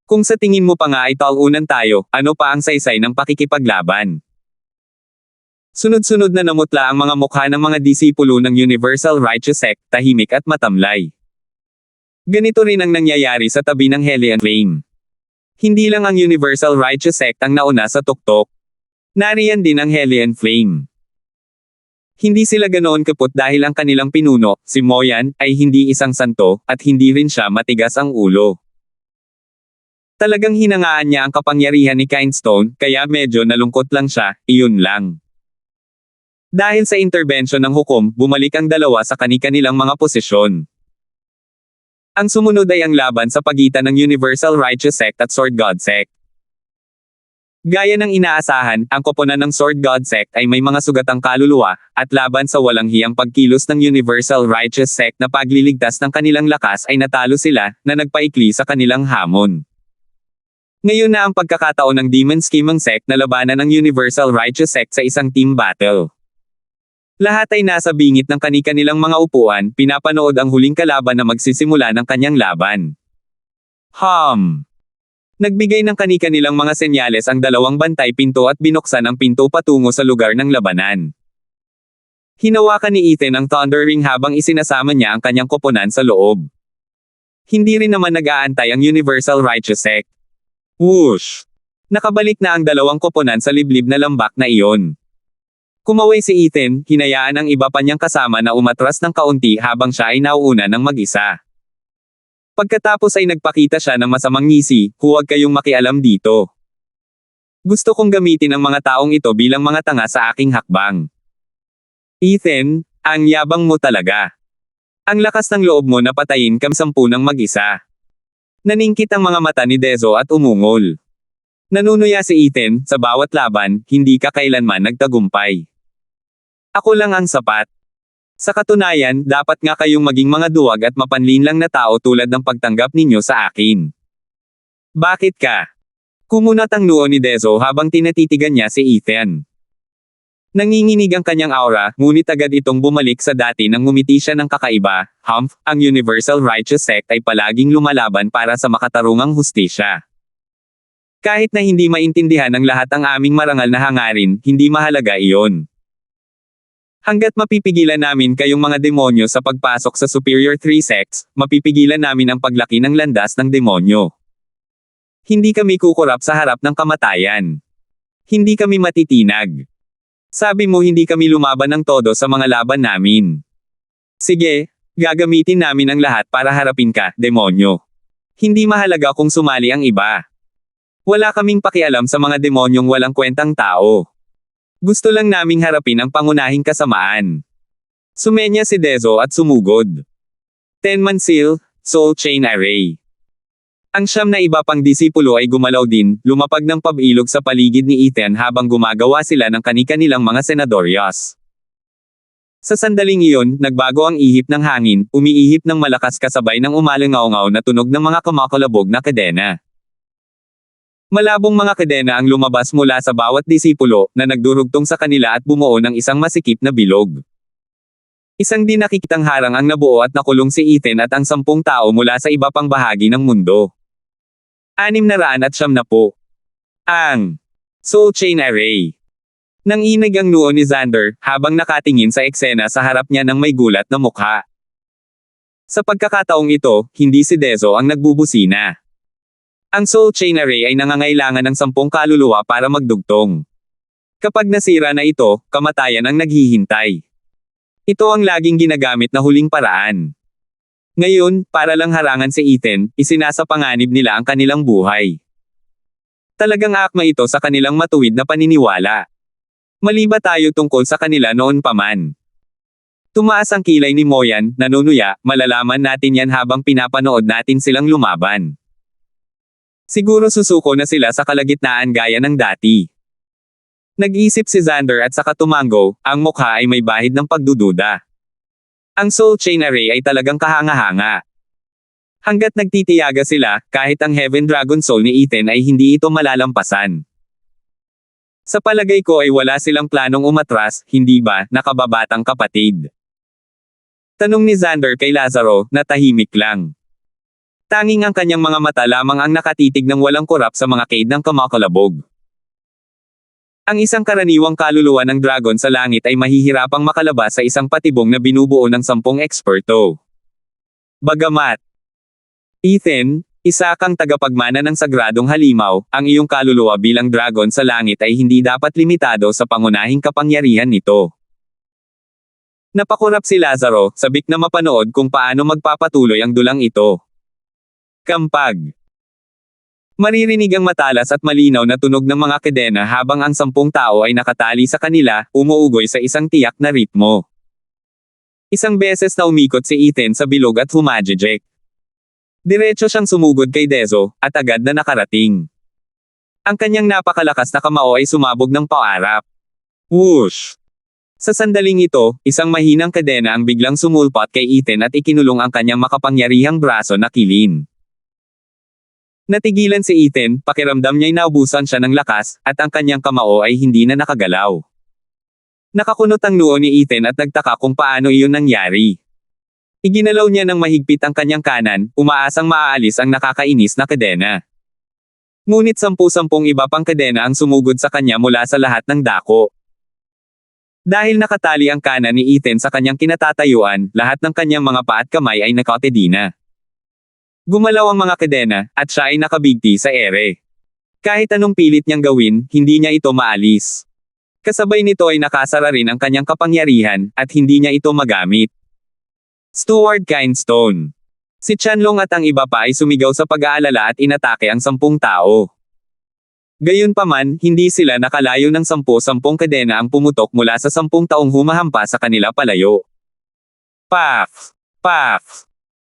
Kung sa tingin mo pa nga ay talunan tayo, ano pa ang saysay ng pakikipaglaban? Sunod-sunod na namutla ang mga mukha ng mga disipulo ng Universal Righteous Sect, tahimik at matamlay. Ganito rin ang nangyayari sa tabi ng Hellion Flame. Hindi lang ang Universal Righteous Sect ang nauna sa tuktok. Nariyan din ang Hellion Flame. Hindi sila ganoon kaput dahil ang kanilang pinuno, si Moyan, ay hindi isang santo, at hindi rin siya matigas ang ulo. Talagang hinangaan niya ang kapangyarihan ni Kindstone, kaya medyo nalungkot lang siya, iyon lang. Dahil sa intervention ng hukom, bumalik ang dalawa sa kani-kanilang mga posisyon. Ang sumunod ay ang laban sa pagitan ng Universal Righteous Sect at Sword God Sect. Gaya ng inaasahan, ang koponan ng Sword God Sect ay may mga sugatang kaluluwa, at laban sa walang hiyang pagkilos ng Universal Righteous Sect na pagliligtas ng kanilang lakas ay natalo sila, na nagpaikli sa kanilang hamon. Ngayon na ang pagkakataon ng Demon Scheming Sect na labanan ng Universal Righteous Sect sa isang team battle. Lahat ay nasa bingit ng kani-kanilang mga upuan, pinapanood ang huling kalaban na magsisimula ng kanyang laban. Nagbigay ng kani-kanilang mga senyales ang dalawang bantay pinto at binuksan ang pinto patungo sa lugar ng labanan. Hinawakan ni Ethan ang Thunder Ring habang isinasama niya ang kanyang koponan sa loob. Hindi rin naman nag-aantay ang Universal Righteous Sect. Whoosh! Nakabalik na ang dalawang koponan sa liblib na lambak na iyon. Kumaway si Ethan, hinayaan ang iba pa niyang kasama na umatras ng kaunti habang siya ay nauuna ng mag-isa. Pagkatapos ay nagpakita siya ng masamang ngisi, huwag kayong makialam dito. Gusto kong gamitin ang mga taong ito bilang mga tanga sa aking hakbang. Ethan, ang yabang mo talaga. Ang lakas ng loob mo na patayin kami 10 ng mag-isa. Naningkit ang mga mata ni Dezo at umungol. Nanunuya si Ethan, sa bawat laban, hindi ka kailanman nagtagumpay. Ako lang ang sapat. Sa katunayan, dapat nga kayong maging mga duwag at mapanlinlang na tao tulad ng pagtanggap ninyo sa akin. Bakit ka? Kumunat ang noo ni Dezo habang tinatitigan niya si Ethan. Nanginginig ang kanyang aura, ngunit agad itong bumalik sa dati nang ngumiti siya ng kakaiba. Ang Universal Righteous Sect ay palaging lumalaban para sa makatarungang hustisya. Kahit na hindi maintindihan ng lahat ang aming marangal na hangarin, hindi mahalaga iyon. Hanggat mapipigilan namin kayong mga demonyo sa pagpasok sa Superior 3 Sects, mapipigilan namin ang paglaki ng landas ng demonyo. Hindi kami kukurap sa harap ng kamatayan. Hindi kami matitinag. Sabi mo hindi kami lumaban ng todo sa mga laban namin. Sige, gagamitin namin ang lahat para harapin ka, demonyo. Hindi mahalaga kung sumali ang iba. Wala kaming pakialam sa mga demonyong walang kwentang tao. Gusto lang naming harapin ang pangunahing kasamaan. Sumenya si Dezo at sumugod. 10-man seal, soul chain array. Ang 9 na iba pang disipulo ay gumalaw din, lumapag ng pabilog sa paligid ni Ethan habang gumagawa sila ng kani-kanilang mga senadoryas. Sa sandaling iyon, nagbago ang ihip ng hangin, umiihip ng malakas kasabay ng umalangaw-ngaw na tunog ng mga kumakalabog na kadena. Malabong mga kadena ang lumabas mula sa bawat disipulo, na nagdurugtong sa kanila at bumuo ng isang masikip na bilog. Isang di nakikitang harang ang nabuo at nakulong si Ethan at ang 10 tao mula sa iba pang bahagi ng mundo. 690. Ang Soul Chain Array. Nanginig ang noo ni Xander, habang nakatingin sa eksena sa harap niya ng may gulat na mukha. Sa pagkakataong ito, hindi si Dezo ang nagbubusina. Ang Soul Chain Array ay nangangailangan ng 10 kaluluwa para magdugtong. Kapag nasira na ito, kamatayan ang naghihintay. Ito ang laging ginagamit na huling paraan. Ngayon, para lang harangan si Ethan, isinasapanganib nila ang kanilang buhay. Talagang akma ito sa kanilang matuwid na paniniwala. Mali ba tayo tungkol sa kanila noon pa man? Tumaas ang kilay ni Moyan, nanunuya, malalaman natin yan habang pinapanood natin silang lumaban. Siguro susuko na sila sa kalagitnaan gaya ng dati. Nag-isip si Xander at saka tumango, ang mukha ay may bahid ng pagdududa. Ang Soul Chain Array ay talagang kahanga-hanga. Hanggat nagtitiyaga sila, kahit ang Heaven Dragon Soul ni Ethan ay hindi ito malalampasan. Sa palagay ko ay wala silang planong umatras, hindi ba, nakababatang kapatid? Tanong ni Xander kay Lazaro, na tahimik lang. Tanging ang kanyang mga mata lamang ang nakatitig ng walang kurap sa mga cade ng kamakalabog. Ang isang karaniwang kaluluwa ng dragon sa langit ay mahihirapang makalabas sa isang patibong na binubuo ng 10 eksperto. Bagamat Ethan, isa kang tagapagmana ng sagradong halimaw, ang iyong kaluluwa bilang dragon sa langit ay hindi dapat limitado sa pangunahing kapangyarihan nito. Napakurap si Lazaro, sabik na mapanood kung paano magpapatuloy ang dulang ito. Kampag. Maririnig ang matalas at malinaw na tunog ng mga kedena habang ang 10 tao ay nakatali sa kanila, umuugoy sa isang tiyak na ritmo. Isang beses na umikot si Ethan sa bilog at humajejek. Diretso siyang sumugod kay Dezo, at agad na nakarating. Ang kanyang napakalakas na kamao ay sumabog ng paarap. Whoosh! Sa sandaling ito, isang mahinang kadena ang biglang sumulpot kay Ethan at ikinulong ang kanyang makapangyarihang braso na kilin. Natigilan si Ethan, pakiramdam niya'y naubusan siya ng lakas, at ang kanyang kamao ay hindi na nakagalaw. Nakakunot ang noo ni Ethan at nagtaka kung paano iyon nangyari. Iginalaw niya ng mahigpit ang kanyang kanan, umaasang maaalis ang nakakainis na kadena. Ngunit 10 iba pang kadena ang sumugod sa kanya mula sa lahat ng dako. Dahil nakatali ang kanan ni Ethan sa kanyang kinatatayuan, lahat ng kanyang mga paa at kamay ay nakatedina. Gumalaw ang mga kadena, at siya ay nakabigti sa ere. Kahit anong pilit niyang gawin, hindi niya ito maalis. Kasabay nito ay nakasara rin ang kanyang kapangyarihan, at hindi niya ito magamit. Stuart Kindstone. Si Chanlong at ang iba pa ay sumigaw sa pag-aalala at inatake ang 10 tao. Gayunpaman, hindi sila nakalayo ng 10 kadena ang pumutok mula sa 10 taong humahampas sa kanila palayo. Paf! Paf!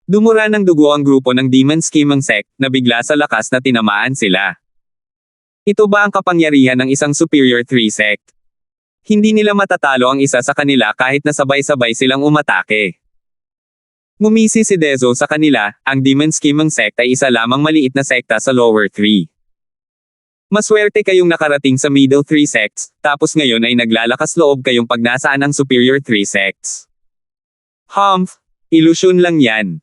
Dumura ng dugo ang grupo ng Demon Scheming Sect, na bigla sa lakas na tinamaan sila. Ito ba ang kapangyarihan ng isang Superior 3 Sect? Hindi nila matatalo ang isa sa kanila kahit na sabay-sabay silang umatake. Ngumisi si Dezo sa kanila, ang Demon Scheming Sect ay isa lamang maliit na sekta sa lower 3. Maswerte kayong nakarating sa middle 3 sects, tapos ngayon ay naglalakas loob kayong pag nasaan ang superior 3 sects. Humph! Ilusyon lang yan.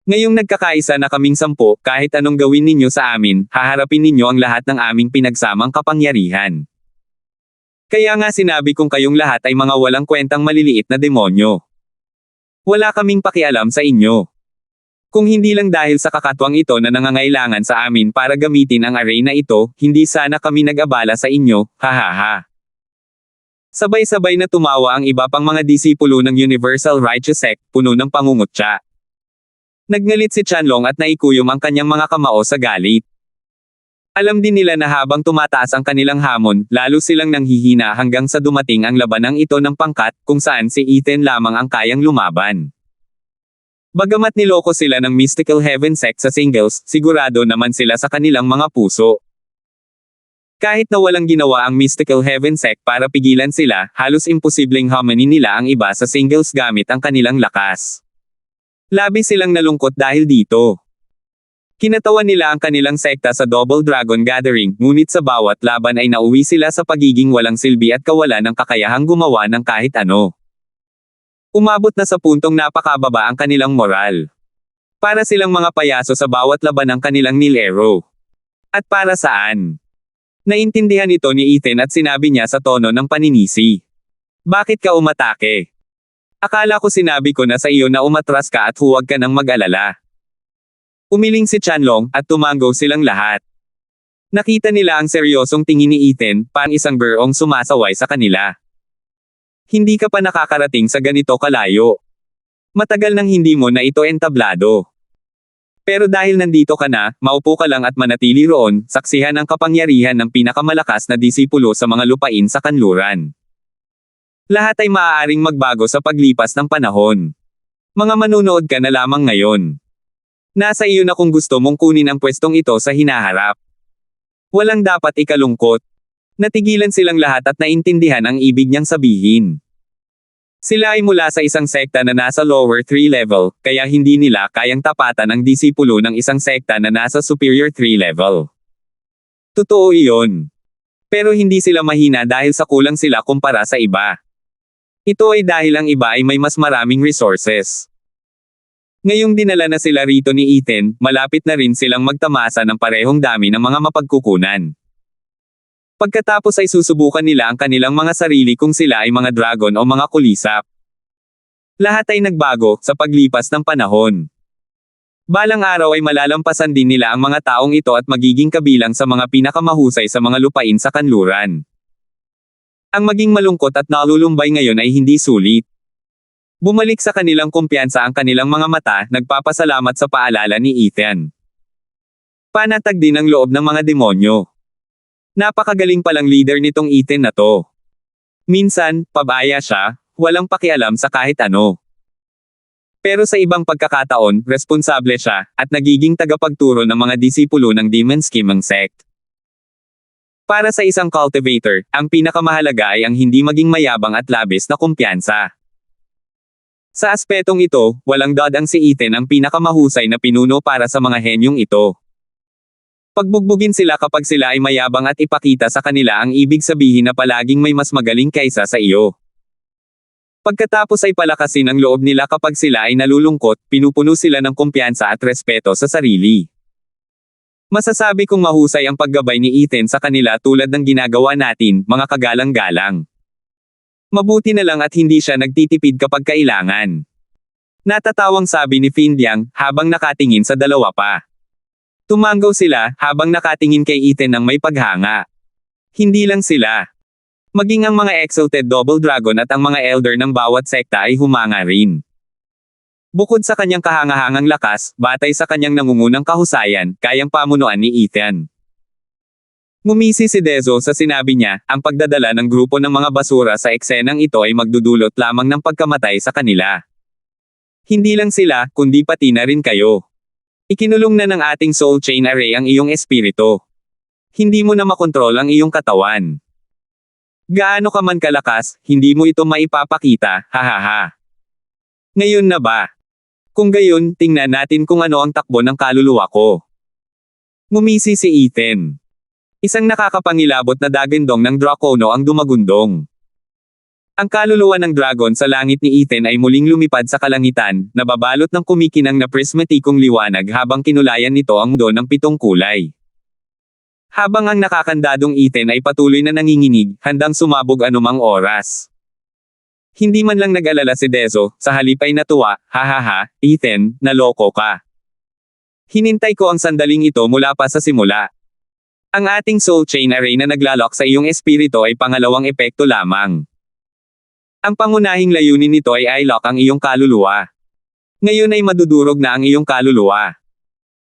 Ngayong nagkakaisa na kaming 10, kahit anong gawin ninyo sa amin, haharapin ninyo ang lahat ng aming pinagsamang kapangyarihan. Kaya nga sinabi kong kayong lahat ay mga walang kwentang maliliit na demonyo. Wala kaming pakialam sa inyo. Kung hindi lang dahil sa kakatwang ito na nangangailangan sa amin para gamitin ang array na ito, hindi sana kami nag-abala sa inyo, hahaha. Sabay-sabay na tumawa ang iba pang mga disipulo ng Universal Righteous Sect, puno ng pangungutya. Nagngalit si Chanlong at naikuyom ang kanyang mga kamao sa galit. Alam din nila na habang tumataas ang kanilang hamon, lalo silang nanghihina hanggang sa dumating ang labanang ito ng pangkat, kung saan si Ethan lamang ang kayang lumaban. Bagamat niloko sila ng Mystical Heaven Sect sa singles, sigurado naman sila sa kanilang mga puso. Kahit na walang ginawa ang Mystical Heaven Sect para pigilan sila, halos imposibleng hamanin nila ang iba sa singles gamit ang kanilang lakas. Labis silang nalungkot dahil dito. Kinatawan nila ang kanilang sekta sa Double Dragon Gathering, ngunit sa bawat laban ay nauwi sila sa pagiging walang silbi at kawalan ng kakayahang gumawa ng kahit ano. Umabot na sa puntong napakababa ang kanilang moral. Para silang mga payaso sa bawat laban ng kanilang nilero. At para saan? Naintindihan ito ni Ethan at sinabi niya sa tono ng paninisi. Bakit ka umatake? Akala ko sinabi ko na sa iyo na umatras ka at huwag ka nang mag-alala. Umiling si Chanlong at tumanggo silang lahat. Nakita nila ang seryosong tingin ni Ethan, parang isang bearong sumasaway sa kanila. Hindi ka pa nakakarating sa ganito kalayo. Matagal nang hindi mo na ito entablado. Pero dahil nandito ka na, maupo ka lang at manatili roon, saksihan ang kapangyarihan ng pinakamalakas na disipulo sa mga lupain sa kanluran. Lahat ay maaaring magbago sa paglipas ng panahon. Mga manunood ka na lamang ngayon. Nasa iyo na kung gusto mong kunin ang pwestong ito sa hinaharap. Walang dapat ikalungkot. Natigilan silang lahat at naintindihan ang ibig niyang sabihin. Sila ay mula sa isang sekta na nasa lower 3 level, kaya hindi nila kayang tapatan ang disipulo ng isang sekta na nasa superior 3 level. Totoo iyon. Pero hindi sila mahina dahil sa kulang sila kumpara sa iba. Ito ay dahil ang iba ay may mas maraming resources. Ngayong dinala na sila rito ni Ethan, malapit na rin silang magtamasa ng parehong dami ng mga mapagkukunan. Pagkatapos ay susubukan nila ang kanilang mga sarili kung sila ay mga dragon o mga kulisap. Lahat ay nagbago sa paglipas ng panahon. Balang araw ay malalampasan din nila ang mga taong ito at magiging kabilang sa mga pinakamahusay sa mga lupain sa kanluran. Ang maging malungkot at nalulumbay ngayon ay hindi sulit. Bumalik sa kanilang kumpiyansa ang kanilang mga mata, nagpapasalamat sa paalala ni Ethan. Panatag din ang loob ng mga demonyo. Napakagaling palang leader nitong Ethan na to. Minsan, pabaya siya, walang pakialam sa kahit ano. Pero sa ibang pagkakataon, responsable siya, at nagiging tagapagturo ng mga disipulo ng Demon Scheming Sect. Para sa isang cultivator, ang pinakamahalaga ay ang hindi maging mayabang at labis na kumpiyansa. Sa aspetong ito, walang dod ang si Ethan ang pinakamahusay na pinuno para sa mga henyong ito. Pagbugbugin sila kapag sila ay mayabang at ipakita sa kanila ang ibig sabihin na palaging may mas magaling kaysa sa iyo. Pagkatapos ay palakasin ang loob nila kapag sila ay nalulungkot, pinupuno sila ng kumpiyansa at respeto sa sarili. Masasabi kong mahusay ang paggabay ni Ethan sa kanila tulad ng ginagawa natin, mga kagalang-galang. Mabuti na lang at hindi siya nagtitipid kapag kailangan. Natatawang sabi ni Findyang, habang nakatingin sa dalawa pa. Tumanggaw sila, habang nakatingin kay Ethan ng may paghanga. Hindi lang sila. Maging ang mga exalted double dragon at ang mga elder ng bawat sekta ay humanga rin. Bukod sa kanyang kahangahangang lakas, batay sa kanyang nangungunang kahusayan, kayang pamunuan ni Ethan. Ngumisi si Dezo sa sinabi niya, ang pagdadala ng grupo ng mga basura sa eksenang ito ay magdudulot lamang ng pagkamatay sa kanila. Hindi lang sila, kundi pati na rin kayo. Ikinulong na ng ating soul chain array ang iyong espiritu. Hindi mo na makontrol ang iyong katawan. Gaano ka man kalakas, hindi mo ito maipapakita, hahaha. Ngayon na ba? Kung gayon, tingnan natin kung ano ang takbo ng kaluluwa ko. Ngumisi si Ethan. Isang nakakapangilabot na dagandong ng Dracono ang dumagundong. Ang kaluluwa ng dragon sa langit ni Ethan ay muling lumipad sa kalangitan, nababalot ng kumikinang na prismatikong liwanag habang kinulayan nito ang mundo ng 7 kulay. Habang ang nakakandadong Ethan ay patuloy na nanginginig, handang sumabog anumang oras. Hindi man lang nag-alala si Dezo, sa halip ay natuwa, hahaha, Ethan, naloko ka. Hinintay ko ang sandaling ito mula pa sa simula. Ang ating soul chain array na naglalok sa iyong espiritu ay pangalawang epekto lamang. Ang pangunahing layunin nito ay i-lock ang iyong kaluluwa. Ngayon ay madudurog na ang iyong kaluluwa.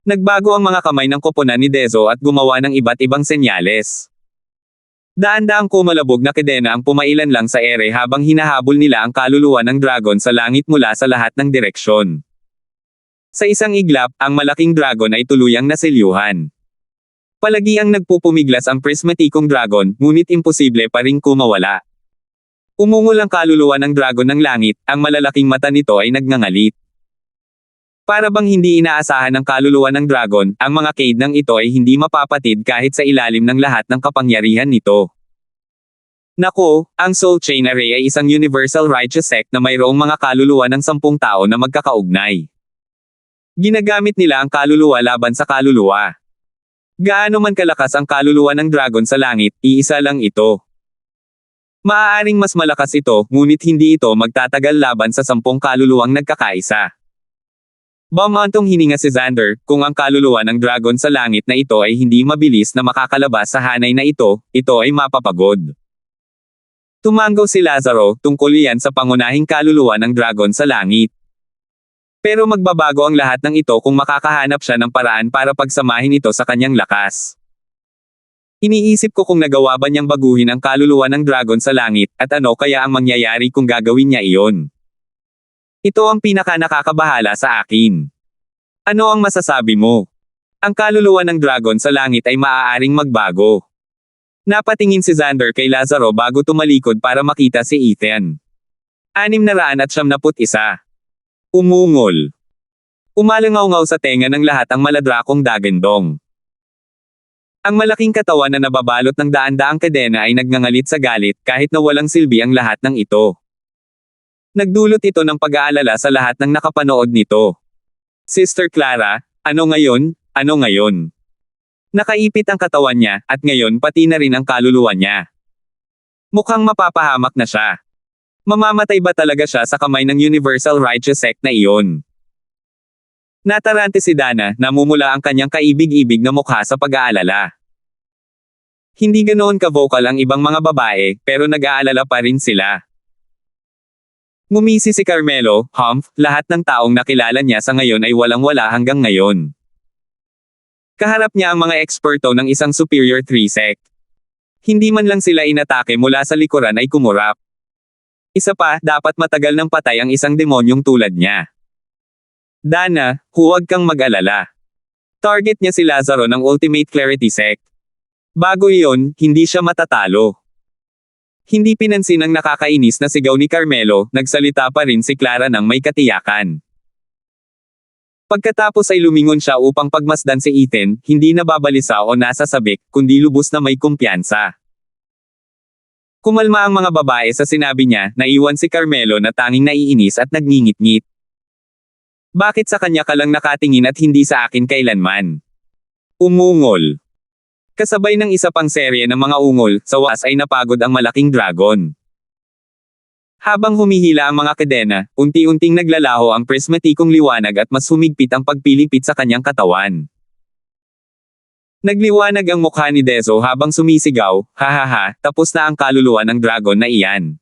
Nagbago ang mga kamay ng koponan ni Dezo at gumawa ng iba't ibang senyales. Daan-daang kumalabog na kedena ang pumailan lang sa ere habang hinahabol nila ang kaluluwa ng dragon sa langit mula sa lahat ng direksyon. Sa isang iglap, ang malaking dragon ay tuluyang nasilyuhan. Palagi ang nagpupumiglas ang prismatikong dragon, ngunit imposible pa ring kumawala. Umungol ang kaluluwa ng dragon ng langit, ang malalaking mata nito ay nagngangalit. Para bang hindi inaasahan ng kaluluwa ng dragon, ang mga cade ng ito ay hindi mapapatid kahit sa ilalim ng lahat ng kapangyarihan nito. Nako, ang Soul Chain Array ay isang universal righteous sect na mayroong mga kaluluwa ng 10 tao na magkakaugnay. Ginagamit nila ang kaluluwa laban sa kaluluwa. Gaano man kalakas ang kaluluwa ng dragon sa langit, iisa lang ito. Maaaring mas malakas ito, ngunit hindi ito magtatagal laban sa 10 kaluluwang nagkakaisa. Bumantong hininga si Xander, kung ang kaluluwa ng dragon sa langit na ito ay hindi mabilis na makakalabas sa hanay na ito ay mapapagod. Tumango si Lazaro, tungkol iyan sa pangunahing kaluluwa ng dragon sa langit. Pero magbabago ang lahat ng ito kung makakahanap siya ng paraan para pagsamahin ito sa kanyang lakas. Iniisip ko kung nagawa ba niyang baguhin ang kaluluwa ng dragon sa langit, at ano kaya ang mangyayari kung gagawin niya iyon. Ito ang pinaka nakakabahala sa akin. Ano ang masasabi mo? Ang kaluluwa ng dragon sa langit ay maaaring magbago. Napatingin si Xander kay Lazaro bago tumalikod para makita si Ethan. 671. Umungol. Umalangaw-ngaw sa tenga ng lahat ang maladrakong dagandong. Ang malaking katawan na nababalot ng daan-daang kadena ay nagngangalit sa galit kahit na walang silbi ang lahat ng ito. Nagdulot ito ng pag-aalala sa lahat ng nakapanood nito. Sister Clara, ano ngayon? Ano ngayon? Nakaipit ang katawan niya, at ngayon pati na rin ang kaluluwa niya. Mukhang mapapahamak na siya. Mamamatay ba talaga siya sa kamay ng Universal Righteous Sect na iyon? Natarante si Dana, namumula ang kanyang kaibig-ibig na mukha sa pag-aalala. Hindi ganoon ka-vocal ang ibang mga babae, pero nag-aalala pa rin sila. Ngumisi si Carmelo, lahat ng taong nakilala niya sa ngayon ay walang-wala hanggang ngayon. Kaharap niya ang mga eksperto ng isang Superior 3 sect. Hindi man lang sila inatake mula sa likuran ay kumurap. Isa pa, dapat matagal nang patay ang isang demonyong tulad niya. Dana, huwag kang mag-alala. Target niya si Lazaro ng Ultimate Clarity Sect. Bago iyon, hindi siya matatalo. Hindi pinansin ang nakakainis na sigaw ni Carmelo, nagsalita pa rin si Clara ng may katiyakan. Pagkatapos ay lumingon siya upang pagmasdan si Ethan, hindi nababalisa o nasa sabik, kundi lubos na may kumpiyansa. Kumalma ang mga babae sa sinabi niya, naiwan si Carmelo na tanging naiinis at nagngingit-ngit. Bakit sa kanya ka lang nakatingin at hindi sa akin kailanman? Umungol. Kasabay ng isa pang serye ng mga ungol, sa wakas ay napagod ang malaking dragon. Habang humihila ang mga kadena, unti-unting naglalaho ang prismatikong liwanag at mas humigpit ang pagpilipit sa kanyang katawan. Nagliwanag ang mukha ni Dezo habang sumisigaw, hahaha, tapos na ang kaluluwa ng dragon na iyan.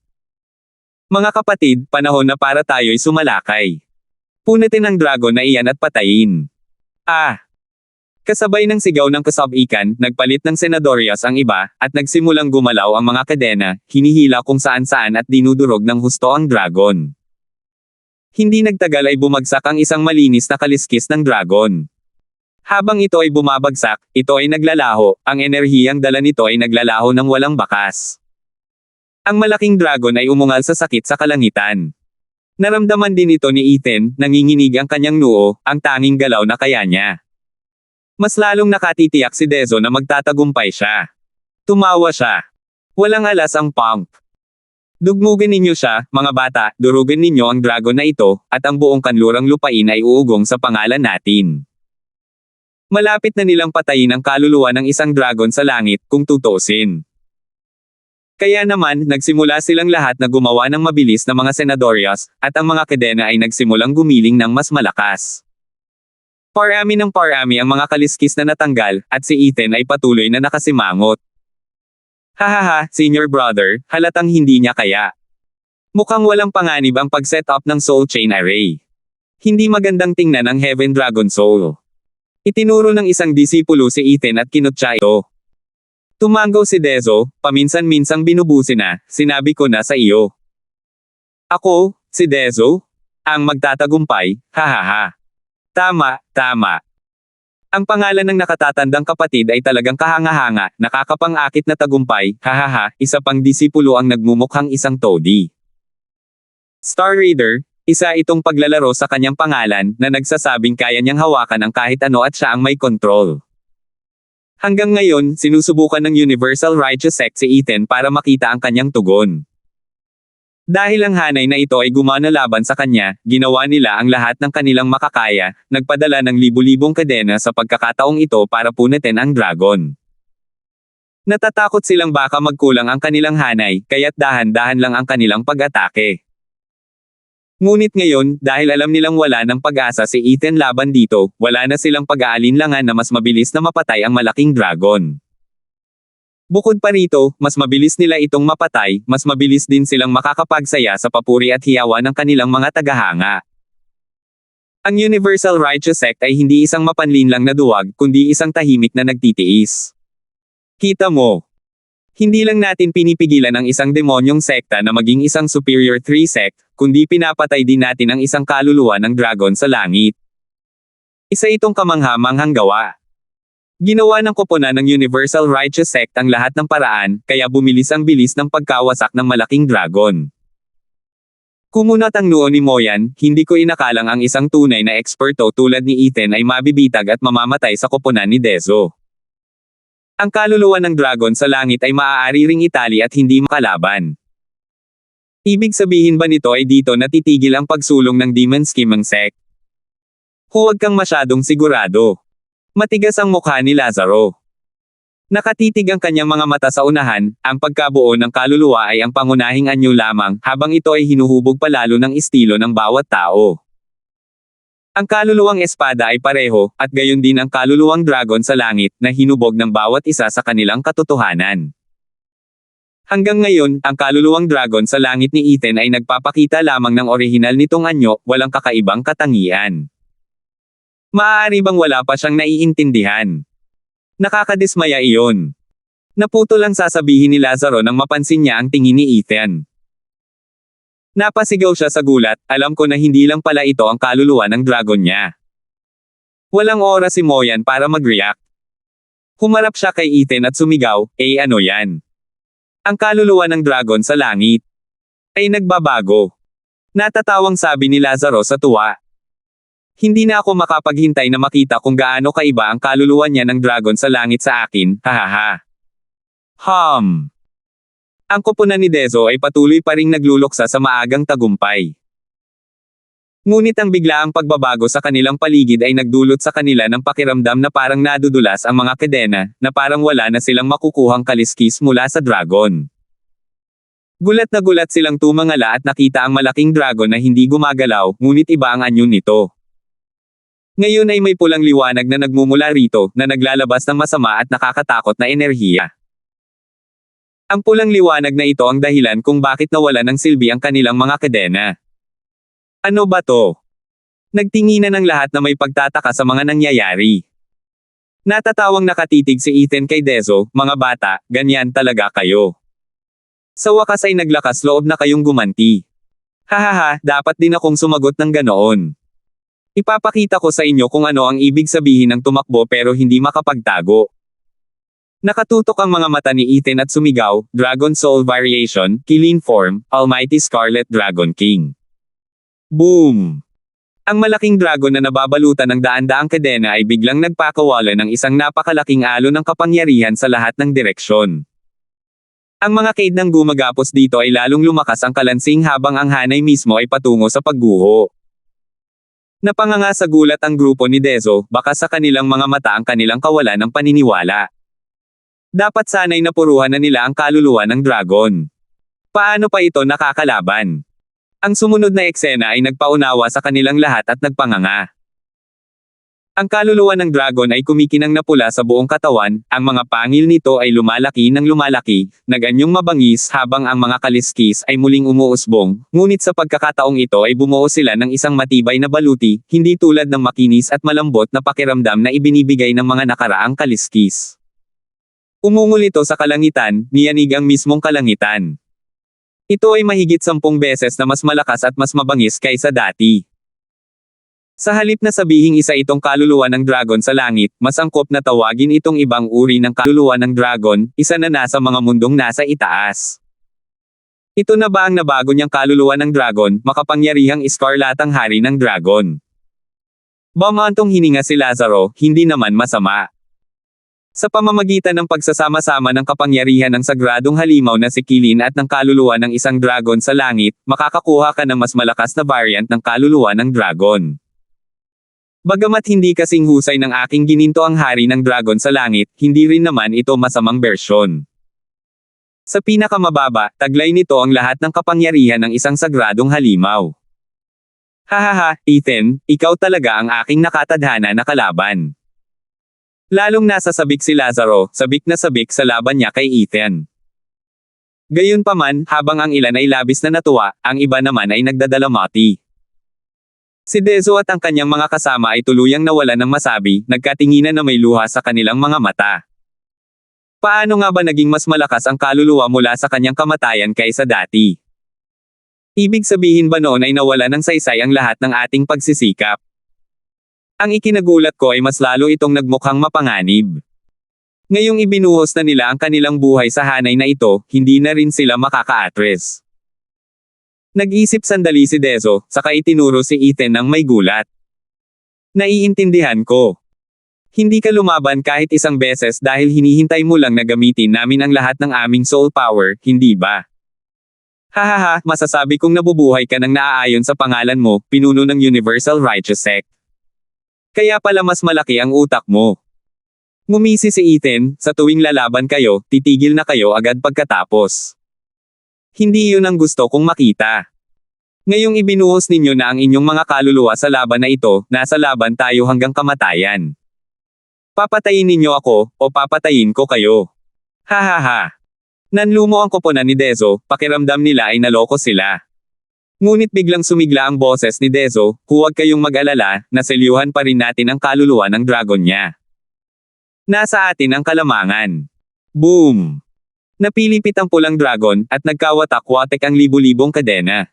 Mga kapatid, panahon na para tayo'y sumalakay. Punatin ang dragon na iyan at patayin. Kasabay ng sigaw ng kasabikan, nagpalit ng senadorias ang iba, at nagsimulang gumalaw ang mga kadena, hinihila kung saan-saan at dinudurog ng husto ang dragon. Hindi nagtagal ay bumagsak ang isang malinis na kaliskis ng dragon. Habang ito ay bumabagsak, ito ay naglalaho, ang enerhiyang dala nito ay naglalaho ng walang bakas. Ang malaking dragon ay umungal sa sakit sa kalangitan. Naramdaman din ito ni Ethan, nanginginig ang kanyang noo, ang tanging galaw na kaya niya. Mas lalong nakatitiyak si Dezo na magtatagumpay siya. Tumawa siya. Walang alas ang punk. Dugmugan ninyo siya, mga bata, durugan ninyo ang dragon na ito, at ang buong kanlurang lupain ay uugong sa pangalan natin. Malapit na nilang patayin ang kaluluwa ng isang dragon sa langit, kung tutuusin. Kaya naman, nagsimula silang lahat na gumawa ng mabilis na mga senadorias, at ang mga kadena ay nagsimulang gumiling ng mas malakas. Parami ng parami ang mga kaliskis na natanggal, at si Ethan ay patuloy na nakasimangot. Hahaha, senior brother, halatang hindi niya kaya. Mukhang walang panganib ang pag-set up ng Soul Chain Array. Hindi magandang tingnan ang Heaven Dragon Soul. Itinuro ng isang disipulo si Ethan at kinutya ito. Tumango si Dezo, paminsan-minsang binubusi na, sinabi ko na sa iyo. Ako, si Dezo? Ang magtatagumpay, hahaha. Tama, tama. Ang pangalan ng nakatatandang kapatid ay talagang kahanga-hanga, nakakapang-akit na tagumpay, hahaha, isa pang disipulo ang nagmumukhang isang toady. Star Reader, isa itong paglalaro sa kanyang pangalan, na nagsasabing kaya niyang hawakan ang kahit ano at siya ang may control. Hanggang ngayon, sinusubukan ng Universal Righteous Sect si Ethan para makita ang kanyang tugon. Dahil ang hanay na ito ay gumana laban sa kanya, ginawa nila ang lahat ng kanilang makakaya, nagpadala ng libu-libong kadena sa pagkakataong ito para punitin ang dragon. Natatakot silang baka magkulang ang kanilang hanay, kaya't dahan-dahan lang ang kanilang pag-atake. Ngunit ngayon, dahil alam nilang wala ng pag-asa si Ethan laban dito, wala na silang pag-aalinlangan na mas mabilis na mapatay ang malaking dragon. Bukod pa rito, mas mabilis nila itong mapatay, mas mabilis din silang makakapagsaya sa papuri at hiyawan ng kanilang mga tagahanga. Ang Universal Righteous Sect ay hindi isang mapanlinlang na duwag, kundi isang tahimik na nagtitiis. Kita mo, hindi lang natin pinipigilan ang isang demonyong sekta na maging isang Superior 3 sect, kundi pinapatay din natin ang isang kaluluwa ng dragon sa langit. Isa itong kamangha-manghang gawa. Ginawa ng koponan ng Universal Righteous Sect ang lahat ng paraan, kaya bumilis ang bilis ng pagkawasak ng malaking dragon. Kumunat ang noo ni Moyan, hindi ko inakalang ang isang tunay na eksperto tulad ni Ethan ay mabibitag at mamamatay sa koponan ni Dezo. Ang kaluluwa ng dragon sa langit ay maaari ring itali at hindi makalaban. Ibig sabihin ba nito ay dito natitigil ang pagsulong ng Demon Scheming Sect? Huwag kang masyadong sigurado. Matigas ang mukha ni Lazaro. Nakatitig ang kanyang mga mata sa unahan, ang pagkabuo ng kaluluwa ay ang pangunahing anyo lamang, habang ito ay hinuhubog palalo ng estilo ng bawat tao. Ang kaluluwang espada ay pareho, at gayon din ang kaluluwang dragon sa langit, na hinubog ng bawat isa sa kanilang katotohanan. Hanggang ngayon, ang kaluluwang dragon sa langit ni Ethan ay nagpapakita lamang ng orihinal nitong anyo, walang kakaibang katangian. Maaari bang wala pa siyang naiintindihan? Nakakadismaya iyon. Naputo lang sasabihin ni Lazaro nang mapansin niya ang tingin ni Ethan. Napasigaw siya sa gulat, alam ko na hindi lang pala ito ang kaluluwa ng dragon niya. Walang oras si Moyan para mag-react. Humarap siya kay Ethan at sumigaw, ano yan? Ang kaluluwa ng dragon sa langit ay nagbabago. Natatawang sabi ni Lazaro sa tuwa. Hindi na ako makapaghintay na makita kung gaano kaiba ang kaluluwa niya ng dragon sa langit sa akin, hahaha. Ang koponan ni Dezo ay patuloy pa ring nagluluksa sa maagang tagumpay. Ngunit ang biglaang pagbabago sa kanilang paligid ay nagdulot sa kanila ng pakiramdam na parang nadudulas ang mga kadena, na parang wala na silang makukuhang kaliskis mula sa dragon. Gulat na gulat silang tumangala at nakita ang malaking dragon na hindi gumagalaw, ngunit iba ang anyo nito. Ngayon ay may pulang liwanag na nagmumula rito, na naglalabas ng masama at nakakatakot na enerhiya. Ang pulang liwanag na ito ang dahilan kung bakit nawala ng silbi ang kanilang mga kadena. Ano ba to? Nagtinginan ng lahat na may pagtataka sa mga nangyayari. Natatawang nakatitig si Ethan kay Dezo, mga bata, ganyan talaga kayo. Sa wakas ay naglakas loob na kayong gumanti. Hahaha, dapat din akong sumagot ng ganoon. Ipapakita ko sa inyo kung ano ang ibig sabihin ng tumakbo pero hindi makapagtago. Nakatutok ang mga mata ni Ethan at sumigaw, Dragon Soul Variation, Killing Form, Almighty Scarlet Dragon King. Boom! Ang malaking dragon na nababalutan ng daan-daang kadena ay biglang nagpakawala ng isang napakalaking alon ng kapangyarihan sa lahat ng direksyon. Ang mga kaidnang gumagapos dito ay lalong lumakas ang kalansing habang ang hanay mismo ay patungo sa pagguho. Napanganga sa gulat ang grupo ni Dezo, baka sa kanilang mga mata ang kanilang kawalan ng paniniwala. Dapat sana'y napuruhan na nila ang kaluluwa ng dragon. Paano pa ito nakakalaban? Ang sumunod na eksena ay nagpaunawa sa kanilang lahat at nagpanganga. Ang kaluluwa ng dragon ay kumikinang na pula sa buong katawan, ang mga pangil nito ay lumalaki ng lumalaki, naganyong mabangis habang ang mga kaliskis ay muling umuusbong, ngunit sa pagkakataong ito ay bumuo sila ng isang matibay na baluti, hindi tulad ng makinis at malambot na pakiramdam na ibinibigay ng mga nakaraang kaliskis. Umungol ito sa kalangitan, niyanig ang mismong kalangitan. Ito ay mahigit 10 beses na mas malakas at mas mabangis kaysa dati. Sa halip na sabihing isa itong kaluluwa ng dragon sa langit, mas angkop na tawagin itong ibang uri ng kaluluwa ng dragon, isa na nasa mga mundong nasa itaas. Ito na ba ang nabago niyang kaluluwa ng dragon, makapangyarihang iskarlatang hari ng dragon? Bamantong hininga si Lazaro, hindi naman masama. Sa pamamagitan ng pagsasama-sama ng kapangyarihan ng sagradong halimaw na si Kilin at ng kaluluwa ng isang dragon sa langit, makakakuha ka ng mas malakas na variant ng kaluluwa ng dragon. Bagamat hindi kasing husay ng aking gininto ang hari ng dragon sa langit, hindi rin naman ito masamang bersyon. Sa pinakamababa, taglay nito ang lahat ng kapangyarihan ng isang sagradong halimaw. Hahaha, Ethan, ikaw talaga ang aking nakatadhana na kalaban. Lalong nasa sabik si Lazaro, sabik na sabik sa laban niya kay Ethan. Gayunpaman, habang ang ilan ay labis na natuwa, ang iba naman ay nagdadalamati. Si Dezo at ang kanyang mga kasama ay tuluyang nawalan ng masabi, nagkatinginan na may luha sa kanilang mga mata. Paano nga ba naging mas malakas ang kaluluwa mula sa kanyang kamatayan kaysa dati? Ibig sabihin ba noon ay nawala ng saysay ang lahat ng ating pagsisikap? Ang ikinagulat ko ay mas lalo itong nagmukhang mapanganib. Ngayong ibinuhos na nila ang kanilang buhay sa hanay na ito, hindi na rin sila makaka-atres. Nag-isip sandali si Dezo, saka itinuro si Ethan ng may gulat. Naiintindihan ko. Hindi ka lumaban kahit isang beses dahil hinihintay mo lang na gamitin namin ang lahat ng aming soul power, hindi ba? Hahaha, masasabi kong nabubuhay ka ng naaayon sa pangalan mo, pinuno ng Universal Righteous Sect. Kaya pala mas malaki ang utak mo. Ngumisi si Ethan, sa tuwing lalaban kayo, titigil na kayo agad pagkatapos. Hindi yun ang gusto kong makita. Ngayong ibinuhos ninyo na ang inyong mga kaluluwa sa laban na ito, nasa laban tayo hanggang kamatayan. Papatayin ninyo ako, o papatayin ko kayo. Hahaha. Nanlumo ang koponan ni Dezo, pakiramdam nila ay naloko sila. Ngunit biglang sumigla ang boses ni Dezo, huwag kayong mag-alala, naselyuhan pa rin natin ang kaluluwa ng dragon niya. Nasa atin ang kalamangan. Boom! Napilipit ang pulang dragon, at nagkawatak-watek ang libu-libong kadena.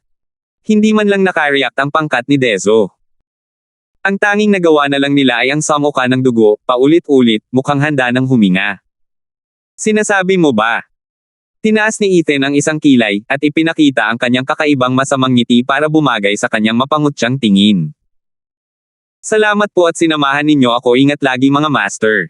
Hindi man lang nakareact ang pangkat ni Dezo. Ang tanging nagawa na lang nila ay ang samuka ng dugo, paulit-ulit, mukhang handa ng huminga. Sinasabi mo ba? Tinaas ni Ethan ang isang kilay, at ipinakita ang kanyang kakaibang masamang ngiti para bumagay sa kanyang mapangutyang tingin. Salamat po at sinamahan ninyo ako, ingat lagi mga master.